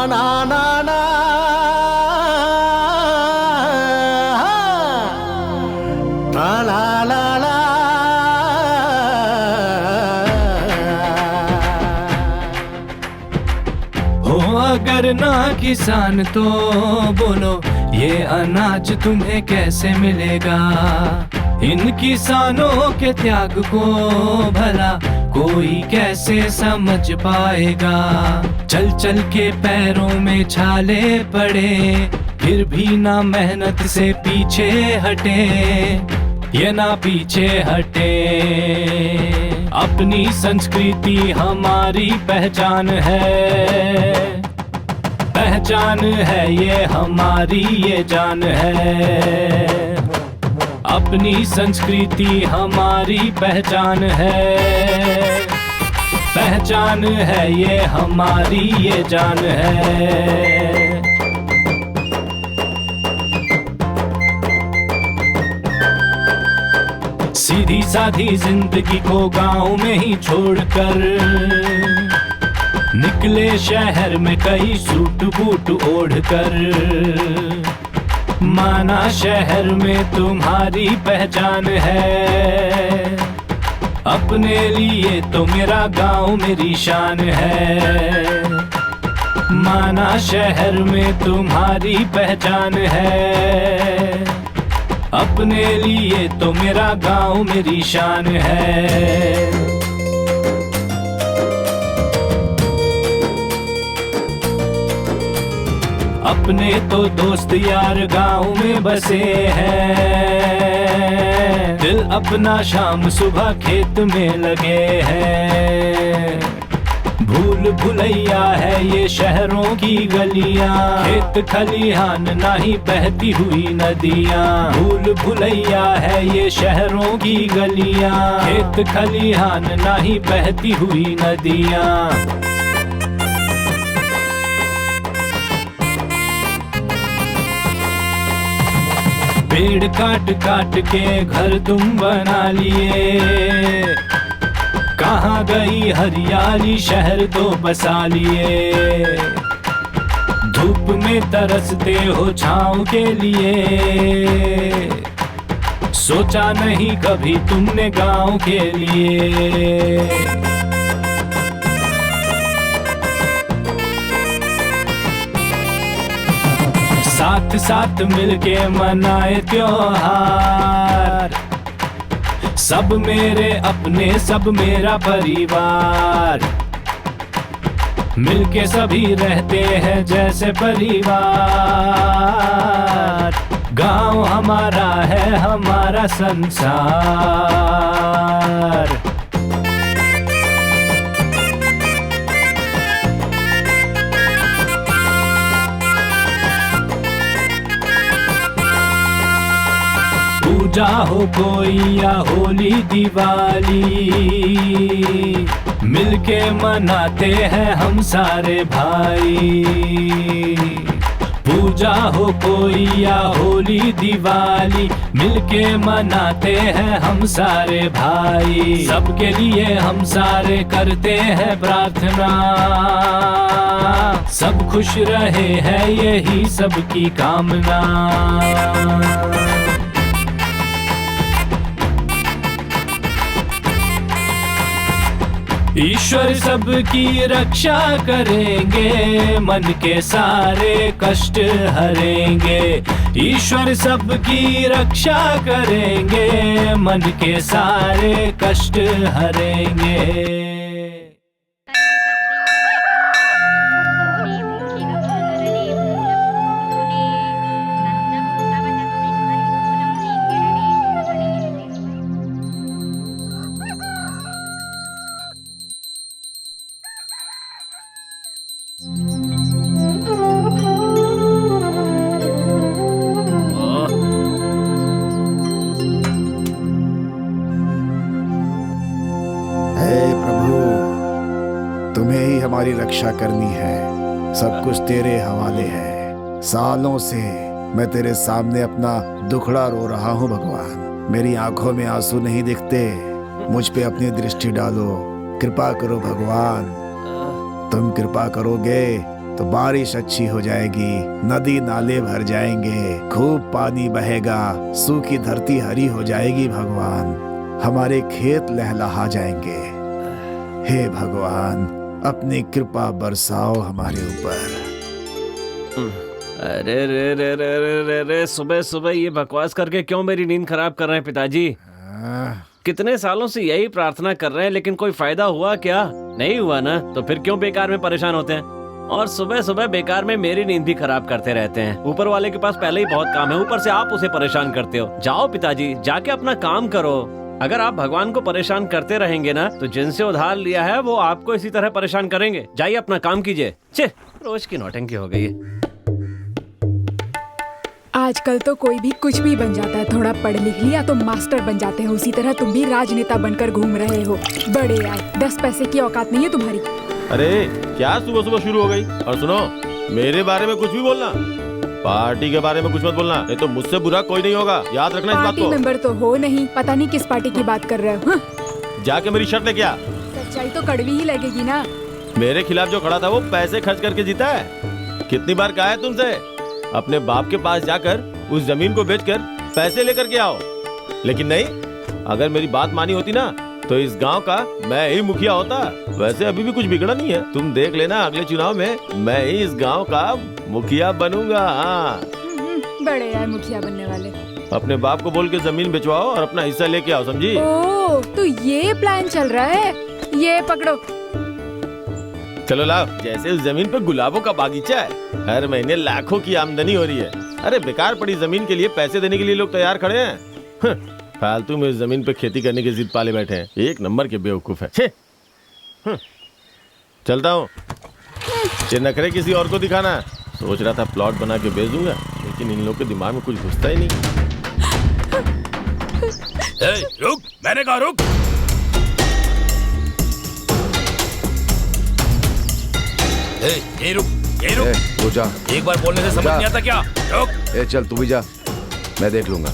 ना ना ना ला ला ला ला। हो अगर ना किसान तो बोलो ये अनाज तुम्हें कैसे मिलेगा। इन किसानों के त्याग को भला कोई कैसे समझ पाएगा। चल चल के पैरों में छाले पड़े फिर भी ना मेहनत से पीछे हटे, ये ना पीछे हटे। अपनी संस्कृति हमारी पहचान है, पहचान है ये हमारी ये जान है। अपनी संस्कृति हमारी पहचान है, पहचान है ये हमारी ये जान है। सीधी साधी जिंदगी को गांव में ही छोड़कर निकले शहर में कई सूट बूट ओढ़कर। माना शहर में तुम्हारी पहचान है, अपने लिए तो मेरा गांव मेरी शान है। माना शहर में तुम्हारी पहचान है, अपने लिए तो मेरा गांव मेरी शान है। अपने तो दोस्त यार गांव में बसे हैं, दिल अपना शाम सुबह खेत में लगे हैं। भूल भुलैया है ये शहरों की गलियां, खेत खलिहान ना ही बहती हुई नदियां। भूल भुलैया है ये शहरों की गलियां, खेत खलिहान ना ही बहती हुई नदियां। पेड़ काट काट के घर तुम बना लिए, कहाँ गई हरियाली शहर तो बसा लिए। धूप में तरसते हो छाँव के लिए, सोचा नहीं कभी तुमने गाँव के लिए। साथ साथ मिलके मनाए त्योहार, सब मेरे अपने सब मेरा परिवार। मिलके सभी रहते हैं जैसे परिवार। गांव हमारा है हमारा संसार। पूजा हो कोई या होली दिवाली, मिलके मनाते हैं हम सारे भाई। पूजा हो कोई या होली दिवाली, मिलके मनाते हैं हम सारे भाई। सबके लिए हम सारे करते हैं प्रार्थना, सब खुश रहे हैं यही सबकी कामना। ईश्वर सबकी रक्षा करेंगे, मन के सारे कष्ट हरेंगे। ईश्वर सबकी रक्षा करेंगे, मन के सारे कष्ट हरेंगे। तुम्हें ही हमारी रक्षा करनी है, सब कुछ तेरे हवाले है। सालों से मैं तेरे सामने अपना दुखड़ा रो रहा हूँ भगवान। मेरी आंखों में आंसू नहीं दिखते, मुझ पे अपनी दृष्टि डालो, कृपा करो भगवान। तुम कृपा करोगे तो बारिश अच्छी हो जाएगी, नदी नाले भर जाएंगे, खूब पानी बहेगा, सूखी धरती हरी हो जाएगी भगवान, हमारे खेत लहलहा जाएंगे। हे भगवान, अपनी कृपा बरसाओ हमारे ऊपर। अरे रे रे रे रे रे रे, सुबह सुबह ये बकवास करके क्यों मेरी नींद खराब कर रहे हैं पिताजी? कितने सालों से यही प्रार्थना कर रहे हैं, लेकिन कोई फायदा हुआ क्या? नहीं हुआ ना, तो फिर क्यों बेकार में परेशान होते हैं? और सुबह सुबह बेकार में मेरी नींद भी खराब करते रहते हैं। ऊपर वाले के पास पहले ही बहुत काम है, ऊपर से आप उसे परेशान करते हो। जाओ पिताजी, जाके अपना काम करो। अगर आप भगवान को परेशान करते रहेंगे ना, तो जिनसे उधार लिया है वो आपको इसी तरह परेशान करेंगे। जाइए अपना काम कीजिए। छे, रोज की नौटंकी हो गई है। आजकल तो कोई भी कुछ भी बन जाता है, थोड़ा पढ़ लिख लिया तो मास्टर बन जाते हैं। उसी तरह तुम भी राजनेता बनकर घूम रहे हो। बड़े आए, 10 पैसे की औकात नहीं है तुम्हारी। अरे क्या सुबह सुबह शुरू हो गई? और सुनो, मेरे बारे में कुछ भी बोलना, पार्टी के बारे में कुछ मत बोलना, नहीं तो मुझसे बुरा कोई नहीं होगा, याद रखना इस बात पार्टी को। मेंबर तो हो नहीं, पता नहीं किस पार्टी की बात कर रहे हो। हाँ? जाके मेरी शर्ट लेके आ। सच्चाई तो कड़वी ही लगेगी ना। मेरे खिलाफ जो खड़ा था वो पैसे खर्च करके जीता है। कितनी बार कहा है तुमसे, अपने बाप के पास जाकर उस जमीन को बेचकर पैसे लेकर के आओ, लेकिन नहीं। अगर मेरी बात मानी होती ना, तो इस गांव का मैं ही मुखिया होता। वैसे अभी भी कुछ बिगड़ा नहीं है, तुम देख लेना, अगले चुनाव में मैं ही इस गांव का मुखिया बनूंगा। हाँ, बड़े आए मुखिया बनने वाले। अपने बाप को बोल के जमीन बेचवाओ और अपना हिस्सा लेके आओ, समझी? ओ, तो ये प्लान चल रहा है। ये पकड़ो। चलो लाओ। जैसे उस जमीन पे गुलाबों का बागीचा है, हर महीने लाखों की आमदनी हो रही है। अरे बेकार पड़ी जमीन के लिए पैसे देने के लिए लोग तैयार खड़े हैं। फालतू में इस जमीन पे खेती करने की जिद पाले बैठे हैं। एक नंबर के बेवकूफ है। चलता हूँ। ये नखरे किसी और को दिखाना। सोच रहा था प्लॉट बना के बेच दूंगा, लेकिन इन लोगों के दिमाग में कुछ घुसता ही नहीं। रुक, मैंने कहा रुक। ये रुक, ये रुक। तू जा। एक बार बोलने से समझ जा। नहीं आता क्या? रुक। चल तू भी जा, मैं देख लूंगा।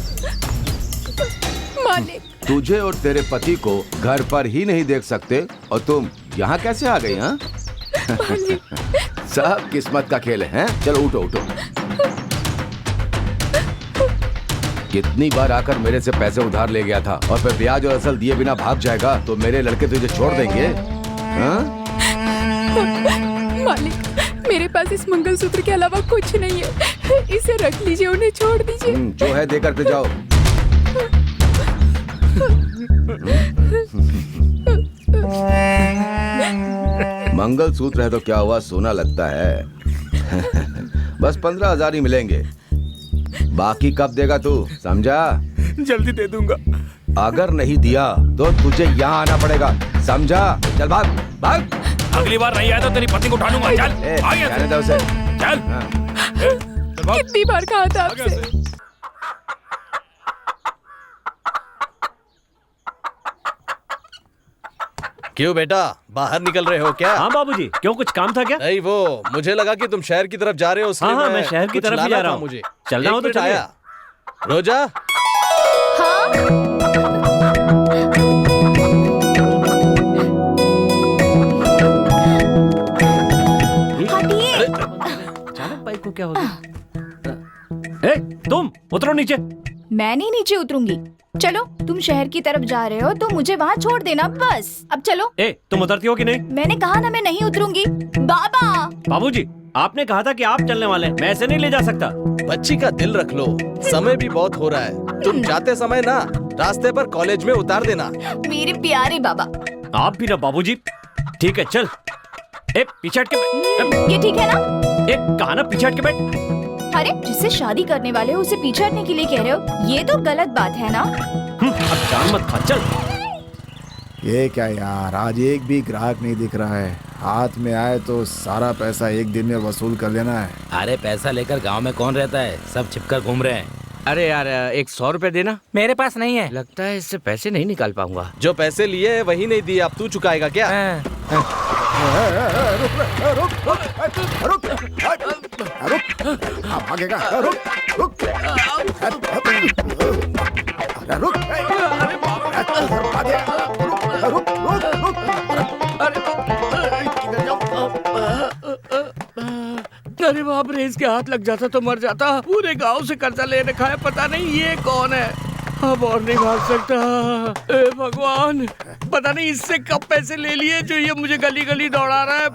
मालिक, तुझे और तेरे पति को घर पर ही नहीं देख सकते और तुम यहाँ कैसे आ गई? हाँ? सब किस्मत का खेल है। चलो उठो उठो। कितनी बार आकर मेरे से पैसे उधार ले गया था और फिर ब्याज और असल दिए बिना भाग जाएगा तो मेरे लड़के तुझे छोड़ देंगे? हाँ? मालिक, मेरे पास इस मंगलसूत्र के अलावा कुछ नहीं है। इसे रख लीजिए, उन्हें छोड़ दीजिए। जो है देकर के जाओ। मंगलसूत्र है तो क्या हुआ, सोना लगता है। बस 15,000 ही मिलेंगे, बाकी कब देगा तू, समझा? जल्दी दे दूंगा। अगर नहीं दिया तो तुझे यहाँ आना पड़ेगा, समझा? चल भाग भाग। अगली बार नहीं आया तो तेरी पत्नी को उठा लूंगा। चल, आ गया जाने दो उसे। चल। कितनी बार कहा था आपसे। क्यों बेटा, बाहर निकल रहे हो क्या? हाँ बाबूजी, क्यों कुछ काम था क्या? नहीं, वो मुझे लगा कि तुम शहर की तरफ जा रहे हो। हाँ हाँ, मैं शहर की तरफ ही जा रहा हूँ। मुझे चल रहा हूँ तो एक मिनट चलिए। आया। रोजा, अचानक बाइक को क्या हो गया? ए, तुम उतरो नीचे। मैं नहीं नीचे उतरूंगी। चलो, तुम शहर की तरफ जा रहे हो तो मुझे वहाँ छोड़ देना बस। अब चलो। ए, तुम उतरती हो कि नहीं? मैंने कहा ना, मैं नहीं उतरूंगी। बाबा, बाबूजी, आपने कहा था कि आप चलने वाले हैं, मैं ऐसे नहीं ले जा सकता। बच्ची का दिल रख लो, समय भी बहुत हो रहा है। तुम जाते समय ना रास्ते पर कॉलेज में उतार देना। मेरे प्यारे बाबा। आप भी ना बाबूजी। ठीक है, चल। ए, पीछे हट के बैठ। ये ठीक है ना? ए, कहा ना पीछे हट के बैठ। अरे, जिससे शादी करने वाले हो उसे पीछे हटने के लिए कह रहे हो, ये तो गलत बात है ना? अब जान मत खा, चल। ये क्या यार, आज एक भी ग्राहक नहीं दिख रहा है। हाथ में आए तो सारा पैसा एक दिन में वसूल कर लेना है। अरे पैसा लेकर गांव में कौन रहता है, सब छिपकर घूम रहे हैं। अरे यार, एक 100 रुपए देना। मेरे पास नहीं है। लगता है इससे पैसे नहीं निकाल पाऊंगा। जो पैसे लिए है वही नहीं दिए, अब तू चुकाएगा क्या? भागेगा, रुक रुक रुक रुक रुक। अरे बाप रे, इसके हाथ लग जाता तो मर जाता। पूरे गांव से कर्जा ले रखा है, पता नहीं ये कौन है। अब और नहीं भाग सकता। ए भगवान, पता नहीं इससे कब पैसे ले लिए जो ये मुझे गली गली दौड़ा रहा है।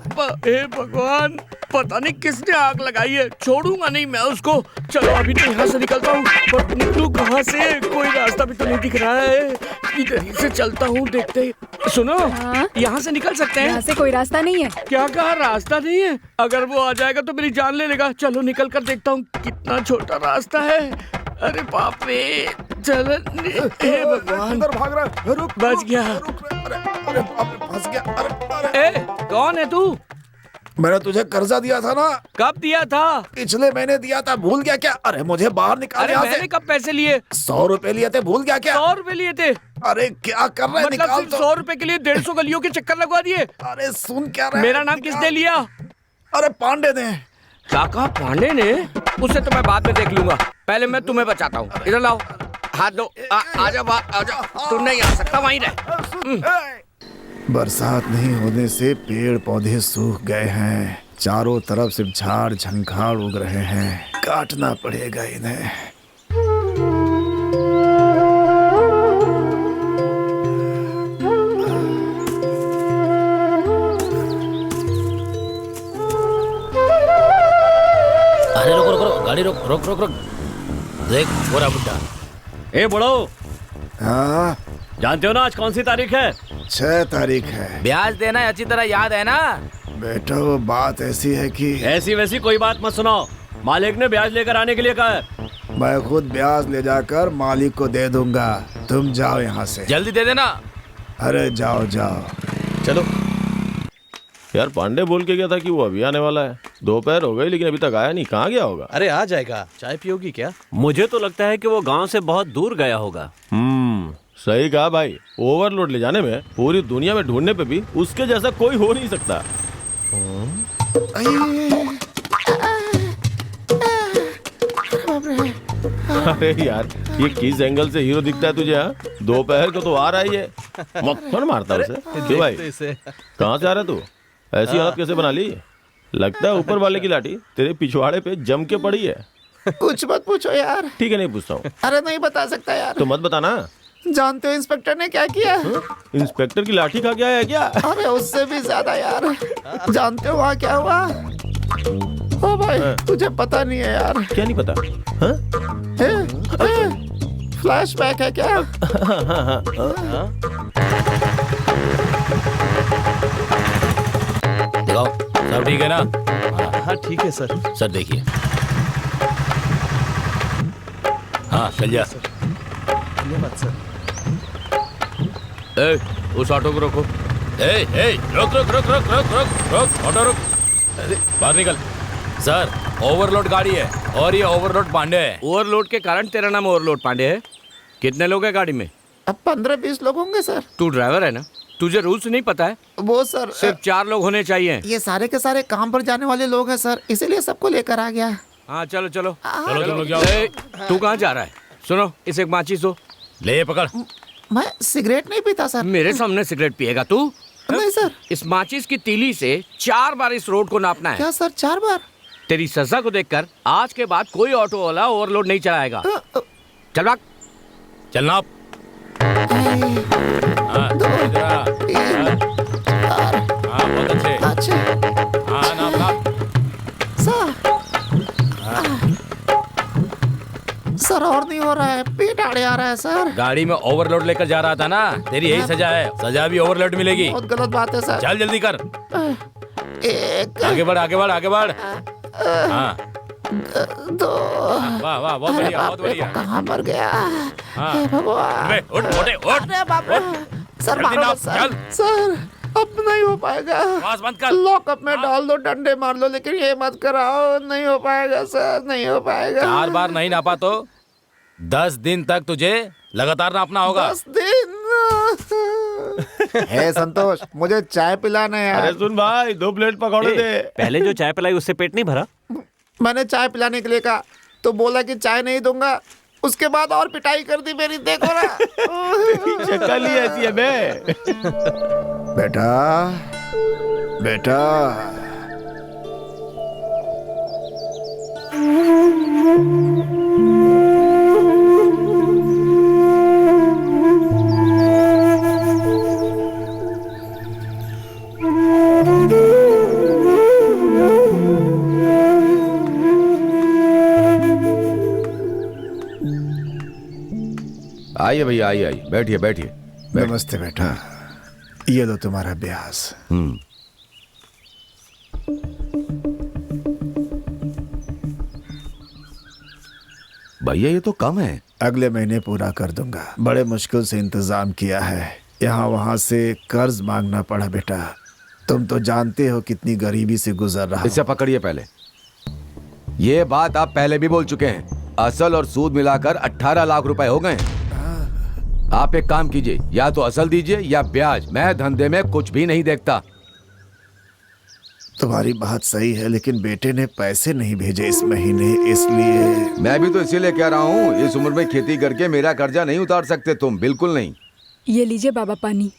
ए भगवान, पता नहीं किसने आग लगाई है। छोड़ूंगा नहीं मैं उसको। चलो अभी तो यहाँ से निकलता हूँ, पर निकलूं कहाँ से? कोई रास्ता भी तो नहीं दिख रहा है। इधर ही से चलता हूँ, देखते ही। सुनो, यहाँ से निकल सकते हैं? यहाँ से कोई रास्ता नहीं है। क्या कहा, रास्ता नहीं है? अगर वो आ जाएगा तो मेरी जान ले लेगा। चलो निकल कर देखता हूँ कितना छोटा रास्ता है। अरे बाप रे, चल। हे भगवान, भाग रहा है। रुक, बच गया। अरे फंस गया। अरे ए, कौन है तू? मैंने तुझे कर्जा दिया था ना। कब दिया था? पिछले महीने दिया था, भूल गया क्या? अरे मुझे बाहर निकाल। अरे मैंने कब पैसे लिए? 100 रुपए लिए थे, भूल गया क्या? 100 रुपए लिए थे? अरे क्या कर रहे हैं? मतलब निकाल सिर्फ तो। 100 रुपए के लिए 150 गलियों के चक्कर लगवा दिए? अरे सुन क्या रहा है? मेरा नाम किसने लिया? अरे पांडे ने। काका पांडे ने? उसे तो मैं बाद में देख लूंगा, पहले मैं तुम्हें बचाता हूँ। इधर लाओ, हाथ दो। आजा, आजा। तू नहीं आ सकता, वहीं रह। बरसात नहीं होने से पेड़ पौधे सूख गए हैं। चारों तरफ सिर्फ झाड़ झंखाड़ उग रहे हैं। काटना पड़ेगा इन्हें। अरे रुक रुक रुक, गाड़ी रुक रुक रुक रुक। देख गोरा बुड्ढा। ए बड़ो, हाँ, जानते हो ना आज कौन सी तारीख है? 6 तारीख है। ब्याज देना अच्छी तरह याद है ना? बेटा वो बात ऐसी है कि ऐसी वैसी कोई बात मत सुनाओ। मालिक ने ब्याज लेकर आने के लिए कहा है। मैं खुद ब्याज ले जाकर मालिक को दे दूंगा। तुम जाओ यहाँ से। जल्दी दे देना। अरे जाओ जाओ। चलो यार, पांडे बोल के गया था कि वो अभी आने वाला है। दोपहर हो गई लेकिन अभी तक आया नहीं। कहाँ गया होगा? अरे आ जाएगा। चाय पियोगी क्या? मुझे तो लगता है कि वो गांव से बहुत दूर गया होगा। सही कहा भाई। ओवरलोड ले जाने में पूरी दुनिया में ढूंढने पे भी उसके जैसा कोई हो नहीं सकता। अरे यार, ये किस एंगल से हीरो दिखता है तुझे? हाँ, दोपहर को तो आ रहा ही है। मक्खन मारता उसे। क्यों भाई, कहाँ से आ रहा तू? ऐसी हालत कैसे बना ली? लगता है ऊपर वाले की लाठी तेरे पिछवाड़े पे जम के पड़ी है। कुछ मत पूछो यार। ठीक है, नहीं पूछता हूँ। अरे नहीं बता सकता यार। तो मत बताना। जानते हो इंस्पेक्टर ने क्या किया? इंस्पेक्टर की लाठी खा गया है क्या? अरे उससे भी ज्यादा यार। जानते हो वहाँ क्या हुआ? ओ भाई, तुझे पता नहीं है यार। क्या नहीं पता? फ्लैशबैक है क्या? दिखाओ, सब ठीक है ना? हाँ ठीक है सर। सर देखिए। हाँ चल जा। धन्यवाद सर। ए, उस ऑटो को रोको। ए, रोक रोक रोक रोक रोक रोक रोक, ऑटो रोक। अरे बाहर निकल। सर, ओवरलोड गाड़ी है और ये ओवरलोड पांडे है। ओवरलोड के कारण तेरा नाम ओवरलोड पांडे है? कितने लोग हैं गाड़ी में? अब 15-20 लोग होंगे सर। तू ड्राइवर है ना? तुझे रूल्स नहीं पता है? वो सर सिर्फ 4 लोग होने चाहिए। ये सारे के सारे काम पर जाने वाले लोग हैं सर, इसीलिए सबको लेकर आ गया। हाँ चलो चलो चलो तुम लोग जाओ। तू कहाँ जा रहा है? सुनो, इसे एक माचिस दो। ले पकड़। मैं सिगरेट नहीं पीता सर। मेरे सामने सिगरेट पिएगा तू? नहीं सर। इस माचिस की तीली से 4 बार इस रोड को नापना है। क्या सर, 4 बार? तेरी सजा को देखकर आज के बाद कोई ऑटो वाला ओवरलोड नहीं चलाएगा। चल भाग। चल नाप। हाँ, इधर आ। हाँ, बहुत अच्छे। अच्छे हाँ, नाप नाप। सर और नहीं हो रहा है, पेट आड़े आ रहा है सर। गाड़ी में ओवरलोड लेकर जा रहा था ना, तेरी यही सजा है। सजा भी ओवरलोड मिलेगी। बहुत गलत बात है सर। चल जल्दी कर। एक, आगे बढ़ आगे बढ़ आगे बढ़। हाँ 2। वाह वाह, बहुत बढ़िया बहुत बढ़िया। कहाँ मर गया? हाँ। हे भगवान। अबे, उठ मोटे उठ। अरे बाप रे। सर जल्दी मारो नाप, मत सर। चल। सर अब नहीं हो पाएगा। आवाज बंद कर। लॉकअप में डाल दो, डंडे मार लो, लेकिन ये मत कराओ। नहीं हो पाएगा सर, नहीं हो पाएगा। 4 बार नहीं नापा तो 10 दिन तक तुझे लगातार नापना होगा। 10 दिन। हे संतोष, मुझे चाय पिलाना है यार। अरे सुन भाई, 2 प्लेट पकौड़े दे। पहले जो चाय पिलाई उससे पेट नहीं भरा? मैंने चाय पिलाने के लिए कहा तो बोला कि चाय नहीं दूंगा। उसके बाद और पिटाई कर दी मेरी, देखो ना। शक्ल ही ऐसी है बे। बेटा बेटा आइए भैया, आइए आइए, बैठिए बैठिए। नमस्ते बेटा, ये लो तुम्हारा ब्याज। भैया ये तो कम है। अगले महीने पूरा कर दूंगा। बड़े मुश्किल से इंतजाम किया है, यहाँ वहाँ से कर्ज मांगना पड़ा बेटा। तुम तो जानते हो कितनी गरीबी से गुजर रहा हूं। इसे पकड़िए पहले। ये बात आप पहले भी बोल चुके हैं। असल और सूद मिलाकर 18 लाख रुपए हो गए। आप एक काम कीजिए, या तो असल दीजिए या ब्याज। मैं धंधे में कुछ भी नहीं देखता। तुम्हारी बात सही है, लेकिन बेटे ने पैसे नहीं भेजे इस महीने, इसलिए। मैं भी तो इसीलिए कह रहा हूँ, इस उम्र में खेती करके मेरा कर्जा नहीं उतार सकते तुम, बिल्कुल नहीं। ये लीजिए बाबा पानी।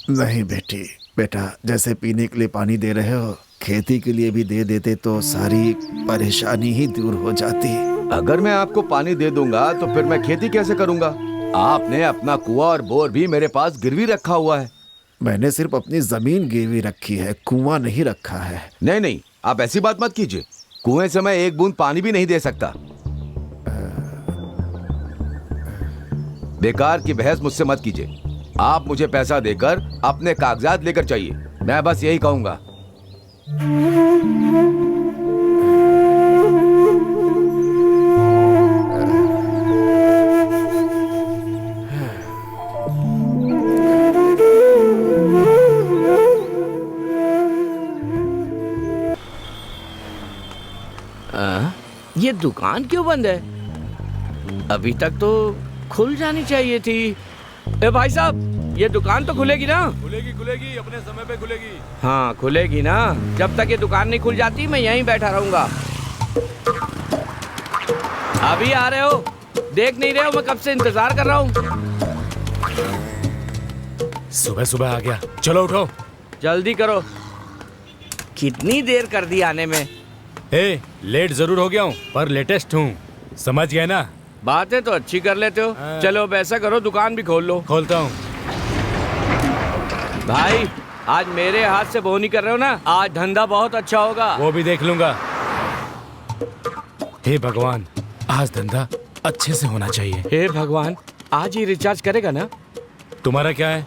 नहीं बेटी, बेटा जैसे पीने के लिए पानी दे रहे हो, खेती के लिए भी दे देते तो सारी परेशानी ही दूर हो जाती। अगर मैं आपको पानी दे दूंगा तो फिर मैं खेती कैसे करूंगा? आपने अपना कुआं और बोर भी मेरे पास गिरवी रखा हुआ है। मैंने सिर्फ अपनी जमीन गिरवी रखी है, कुआं नहीं रखा है। नहीं नहीं, आप ऐसी बात मत कीजिए। कुएं से मैं एक बूंद पानी भी नहीं दे सकता। बेकार की बहस मुझसे मत कीजिए। आप मुझे पैसा देकर अपने कागजात लेकर चाहिए, मैं बस यही कहूंगा। ये दुकान क्यों बंद है? अभी तक तो खुल जानी चाहिए थी। ए भाई साहब, ये दुकान तो खुलेगी ना? खुलेगी खुलेगी, अपने समय पे खुलेगी। हाँ खुलेगी ना। जब तक ये दुकान नहीं खुल जाती मैं यहीं बैठा रहूंगा। अभी आ रहे हो? देख नहीं रहे हो मैं कब से इंतजार कर रहा हूँ। सुबह सुबह आ गया, चलो उठो। जल्दी करो। कितनी देर कर दी आने में? ए, लेट जरूर हो गया हूँ पर लेटेस्ट हूँ, समझ गए ना? बातें तो अच्छी कर लेते हो। चलो अब ऐसा करो, दुकान भी खोल लो। खोलता हूँ। भाई आज मेरे हाथ से बोनी कर रहे हो ना, आज धंधा बहुत अच्छा होगा। वो भी देख लूंगा। हे भगवान, आज धंधा अच्छे से होना चाहिए। हे भगवान, आज ही रिचार्ज करेगा ना? तुम्हारा क्या है?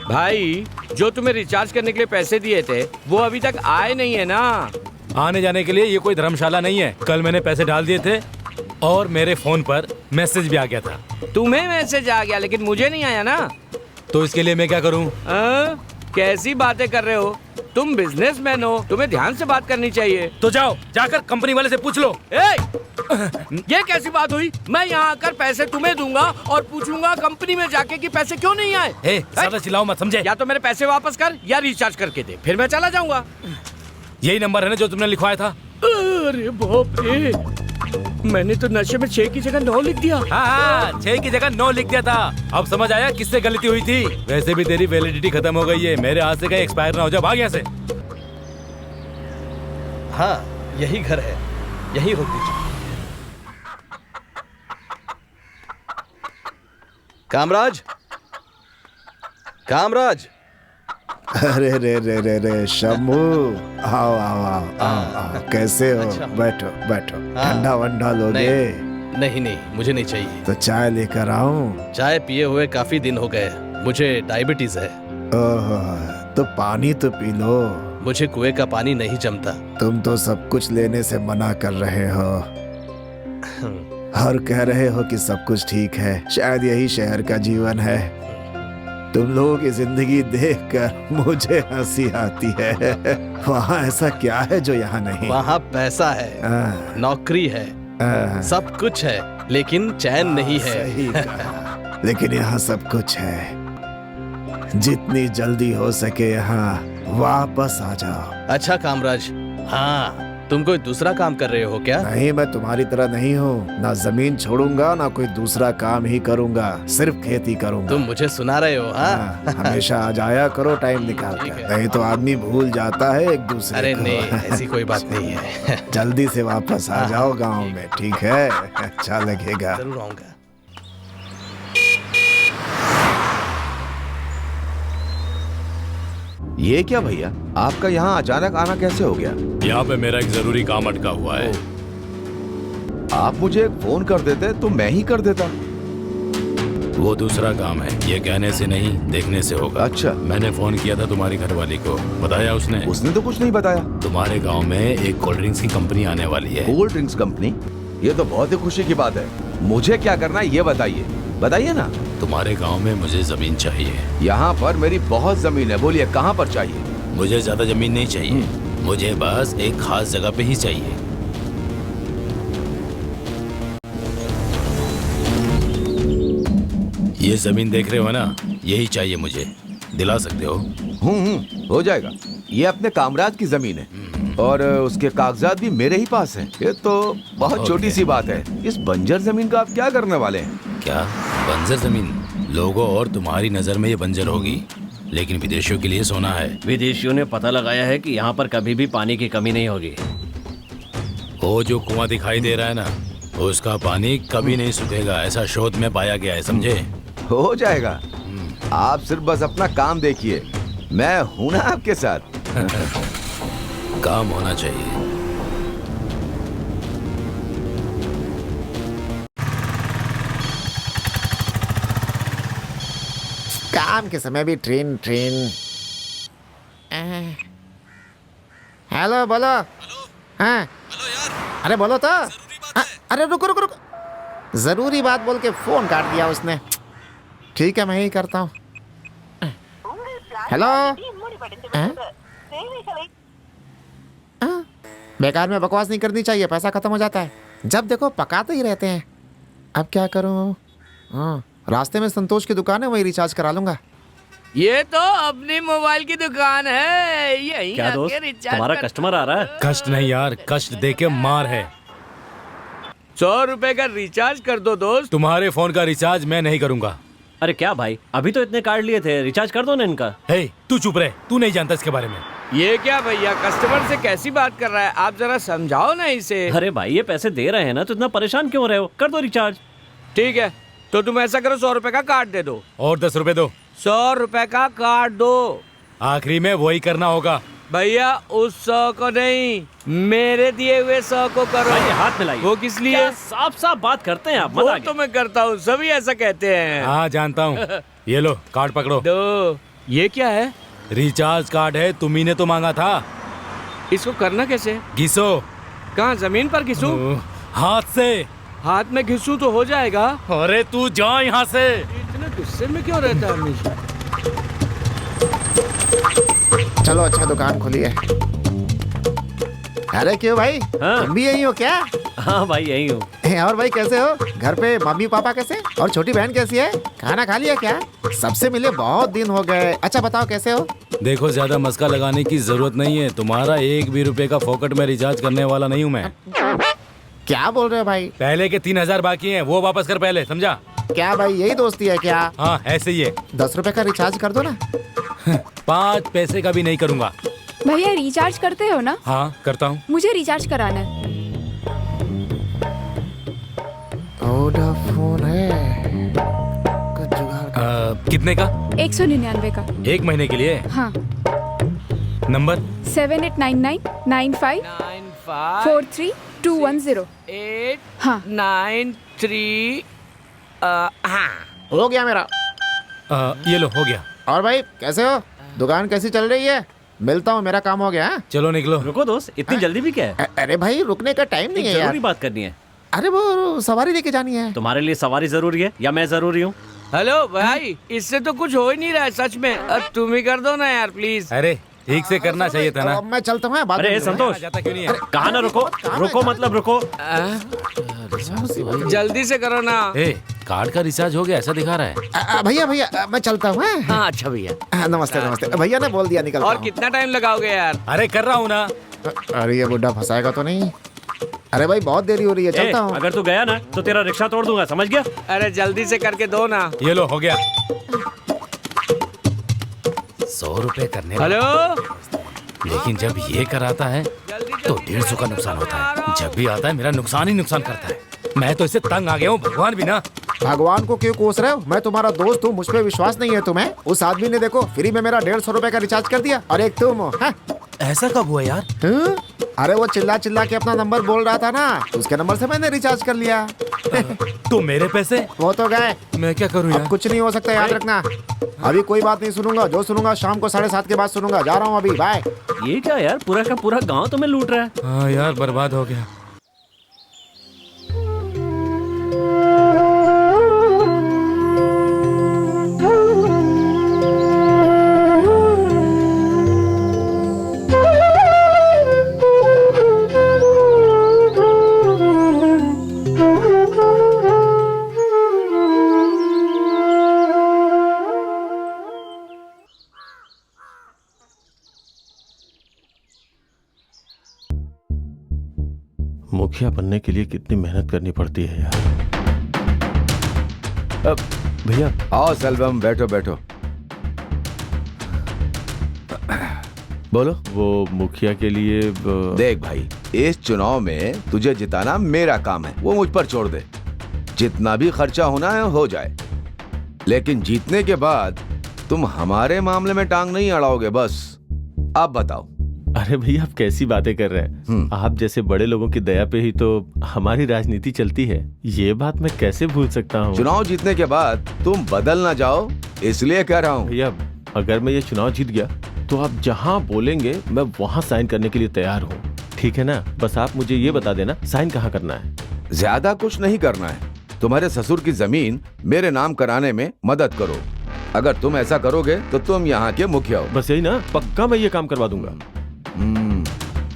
भाई जो तुम्हें रिचार्ज करने के लिए पैसे दिए थे वो अभी तक आए नहीं है ना। आने जाने के लिए ये कोई धर्मशाला नहीं है। कल मैंने पैसे डाल दिए थे और मेरे फोन पर मैसेज भी आ गया था। तुम्हें मैसेज आ गया लेकिन मुझे नहीं आया ना। तो इसके लिए मैं क्या करूं? कैसी बातें कर रहे हो? तुम बिजनेसमैन हो, तुम्हें ध्यान से बात करनी चाहिए। तो जाओ, जाकर कंपनी वाले से पूछ लो। ये कैसी बात हुई? मैं यहाँ आकर पैसे तुम्हें दूंगा और पूछूंगा कंपनी में जाके कि पैसे क्यों नहीं आए। ज्यादा चिल्लाओ मत, समझे? या तो मेरे पैसे वापस कर या रिचार्ज करके दे, फिर मैं चला जाऊंगा। यही नंबर है ना जो तुमने लिखवाया था? अरे बाप रे, मैंने तो नशे में 6 की जगह 9 लिख दिया। हाँ, 6 की जगह 9 लिख दिया था। अब समझ आया किससे गलती हुई थी। वैसे भी तेरी वैलिडिटी खत्म हो गई है, मेरे हाथ से कहीं एक्सपायर ना हो जाए। भाग यहाँ से। हाँ यही घर है, यही रोक दीजिए। कामराज, कामराज। अरे रे रे रे रे शंभू, आओ आओ आओ आओ आओ। कैसे हो? अच्छा। बैठो बैठो। ठंडा वंडा लोगे? नहीं नहीं, मुझे नहीं चाहिए। तो चाय लेकर आऊं? चाय पिए हुए काफी दिन हो गए, मुझे डायबिटीज है। ओह, तो पानी तो पी लो। मुझे कुएं का पानी नहीं जमता। तुम तो सब कुछ लेने से मना कर रहे हो और कह रहे हो कि सब कुछ ठीक है। शायद यही शहर का जीवन है। तुम लोगों की जिंदगी देखकर मुझे हंसी आती है। वहाँ ऐसा क्या है जो यहाँ नहीं? वहाँ पैसा है, नौकरी है, सब कुछ है, लेकिन चैन नहीं है। सही कहा। लेकिन यहाँ सब कुछ है। जितनी जल्दी हो सके यहाँ वापस आ जाओ। अच्छा कामराज, हाँ तुम कोई दूसरा काम कर रहे हो क्या? नहीं, मैं तुम्हारी तरह नहीं हूँ। ना जमीन छोड़ूंगा ना कोई दूसरा काम ही करूंगा, सिर्फ खेती करूंगा। तुम मुझे सुना रहे हो? हाँ हमेशा आ जाया करो टाइम निकाल कर, नहीं तो आदमी भूल जाता है एक दूसरे अरे को। नहीं, ऐसी कोई बात नहीं है। जल्दी से वापस आ जाओ गांव में, ठीक है? अच्छा लगेगा। जरूर आऊंगा। ये क्या भैया, आपका यहाँ अचानक आना कैसे हो गया? यहाँ पे मेरा एक जरूरी काम अटका हुआ है। आप मुझे फोन कर देते तो मैं ही कर देता। वो दूसरा काम है, ये कहने से नहीं देखने से होगा। अच्छा। मैंने फोन किया था तुम्हारी घरवाली को, बताया उसने? उसने तो कुछ नहीं बताया। तुम्हारे गांव में एक कोल्ड ड्रिंक्स की कंपनी आने वाली है। Cold drinks company? ये तो बहुत ही खुशी की बात है। मुझे क्या करना है ये बताइए, बताइए ना। तुम्हारे गांव में मुझे जमीन चाहिए। यहाँ पर मेरी बहुत जमीन है, बोलिए कहाँ पर चाहिए? मुझे ज्यादा जमीन नहीं चाहिए, मुझे बस एक खास जगह पे ही चाहिए। ये जमीन देख रहे हो ना, यही चाहिए मुझे, दिला सकते हो? हो जाएगा। ये अपने कामराज की जमीन है और उसके कागजात भी मेरे ही पास हैं। ये तो बहुत छोटी सी बात है। इस बंजर जमीन का आप क्या करने वाले हैं? क्या बंजर जमीन? लोगों और तुम्हारी नजर में ये बंजर होगी, लेकिन विदेशियों के लिए सोना है। विदेशियों ने पता लगाया है कि यहाँ पर कभी भी पानी की कमी नहीं होगी। वो जो कुआं दिखाई दे रहा है ना, उसका पानी कभी नहीं सूखेगा, ऐसा शोध में पाया गया है, समझे? हो जाएगा, आप सिर्फ बस अपना काम देखिए, मैं हूं ना आपके साथ। काम होना चाहिए। काम के समय भी ट्रेन ट्रेन। हेलो बोलो। हाँ अरे बोलो तो। अरे रुको रुको रुको, जरूरी बात बोल के फोन काट दिया उसने। ठीक है मैं ही करता हूँ। हेलो। बेकार में बकवास नहीं करनी चाहिए, पैसा खत्म हो जाता है। जब देखो पकाते ही रहते हैं। अब क्या करूँ? हाँ रास्ते में संतोष की दुकान है, वही रिचार्ज करा लूंगा। ये तो अपनी मोबाइल की दुकान है, यही क्या दोस्त, तुम्हारा कस्टमर आ रहा है? कष्ट नहीं यार, कष्ट देके मार है। 100 रुपए का रिचार्ज कर दो दोस्त। तुम्हारे फोन का रिचार्ज मैं नहीं करूंगा। अरे क्या भाई, अभी तो इतने कार्ड लिए थे, रिचार्ज कर दो ना इनका। हे तू चुप रहे, तू नहीं जानता इसके बारे में। ये क्या भैया, कस्टमर से कैसी बात कर रहा है, आप जरा समझाओ ना इसे। अरे भाई ये पैसे दे रहे हैं ना, तो इतना परेशान क्यों रहे हो? कर दो रिचार्ज। ठीक है तो तुम ऐसा करो, 100 रुपए का कार्ड दे दो। और 10 रुपए दो। 100 रुपए का कार्ड दो। आखिरी में वही करना होगा। भैया उस 100 को नहीं, मेरे दिए हुए 100 को करो। भाई हाथ मिलाइए। वो किस लिए? क्या साफ साफ बात करते हैं आप। वो तो मैं करता हूँ, सभी ऐसा कहते हैं। हाँ जानता हूँ। ये लो कार्ड पकड़ो। दो। ये क्या है? रिचार्ज कार्ड है, तुम्ही ने तो मांगा था। इसको करना कैसे? घिसो। कहाँ, जमीन पर घिसूं? हाथ से। हाथ में घिसूं तो हो जाएगा। अरे तू जा यहाँ से। इतने गुस्से में क्यों रहता है हमेशा? चलो अच्छा दुकान खोली है। अरे क्यों भाई, तुम भी यही हो क्या? हाँ भाई यही हूँ। और भाई कैसे हो? घर पे मम्मी पापा कैसे? और छोटी बहन कैसी है? खाना खा लिया क्या? सबसे मिले बहुत दिन हो गए। अच्छा बताओ कैसे हो? देखो ज्यादा मस्का लगाने की जरूरत नहीं है, तुम्हारा 1 भी रुपए का फोकट में रिचार्ज करने वाला नहीं हूँ मैं। क्या बोल रहे हो भाई? पहले के 3000 बाकी हैं, वो वापस कर पहले, समझा? क्या भाई यही दोस्ती है क्या? हाँ ऐसे ही है। 10 रुपए का रिचार्ज कर दो ना। 5 पैसे का भी नहीं करूँगा। भैया रिचार्ज करते हो ना? हाँ करता हूँ। मुझे रिचार्ज कराना है। वोडाफोन है, कुछ जुगाड़। कितने का? 199 का। 1 महीने के लिए? हाँ। नंबर 789995 43210। 8 हाँ 9 3। हाँ हो गया मेरा। ये लो हो गया। और भाई कैसे हो? दुकान कैसी चल रही है? मिलता हूँ, मेरा काम हो गया। चलो निकलो। रुको दोस्त, इतनी जल्दी भी क्या है? अरे भाई रुकने का टाइम नहीं है यार। जरूरी बात करनी है। अरे वो सवारी लेके जानी है। तुम्हारे लिए सवारी जरूरी है या मैं जरूरी हूँ? हेलो भाई, इससे तो कुछ हो ही नहीं रहा है सच में। अब तुम ही कर दो ना यार प्लीज। अरे ठीक से करना चाहिए था ना। मैं चलता हूँ। अरे संतोष, जाता क्यों नहीं है? कहा ना रुको। रुको मतलब रुको। जल्दी से करो ना। कार्ड का रिचार्ज हो गया ऐसा दिखा रहा है। भैया भैया मैं चलता हूँ। हाँ अच्छा भैया। नमस्ते नमस्ते। भैया ने बोल दिया निकलता और हूँ। कितना टाइम लगाओगे यार? अरे कर रहा हूँ ना। अरे ये बुड्ढा फंसाएगा तो नहीं? अरे भाई बहुत देरी हो रही है, चलता हूँ। अगर तू गया ना तो तेरा रिक्शा तोड़ दूंगा, समझ गया? अरे जल्दी से करके दो ना। ये लो हो गया। 100 रुपए करने। हेलो। लेकिन जब ये कराता है तो 150 का नुकसान होता है। जब भी आता है मेरा नुकसान ही नुकसान करता है। मैं तो इससे तंग आ गया हूँ, भगवान भी ना। भगवान को क्यों कोस रहे हो? मैं तुम्हारा दोस्त हूँ, मुझ पे विश्वास नहीं है तुम्हें? उस आदमी ने देखो फ्री में मेरा 150 रुपए का रिचार्ज कर दिया और एक तुम हो। ऐसा कब हुआ यार? अरे वो चिल्ला चिल्ला के अपना नंबर बोल रहा था ना, उसके नंबर से मैंने रिचार्ज कर लिया। तो मेरे पैसे वो तो गए। मैं क्या करूं अब यार? कुछ नहीं हो सकता, याद रखना। अभी कोई बात नहीं सुनूंगा, जो सुनूंगा शाम को 7:30 के बाद सुनूंगा। जा रहा हूँ अभी, बाय। ये क्या यार, पूरा का पूरा गांव तुम्हें लूट रहा है। हाँ यार, बर्बाद हो गया। मुखिया बनने के लिए कितनी मेहनत करनी पड़ती है यार। अब भैया आओ सेल्वम, बैठो बैठो। बोलो। वो मुखिया के लिए देख भाई, इस चुनाव में तुझे जिताना मेरा काम है, वो मुझ पर छोड़ दे। जितना भी खर्चा होना है हो जाए, लेकिन जीतने के बाद तुम हमारे मामले में टांग नहीं अड़ाओगे बस। अब बताओ। अरे भैया, आप कैसी बातें कर रहे हैं? आप जैसे बड़े लोगों की दया पे ही तो हमारी राजनीति चलती है। ये बात मैं कैसे भूल सकता हूँ? चुनाव जीतने के बाद तुम बदल ना जाओ, इसलिए कह रहा हूँ। भैया, अगर मैं ये चुनाव जीत गया तो आप जहाँ बोलेंगे मैं वहाँ साइन करने के लिए तैयार हूँ। ठीक है ना? बस आप मुझे ये बता देना साइन कहाँ करना है। ज्यादा कुछ नहीं करना है, तुम्हारे ससुर की जमीन मेरे नाम कराने में मदद करो। अगर तुम ऐसा करोगे तो तुम यहाँ के मुखिया हो। बस यही ना? पक्का मैं ये काम करवा दूंगा।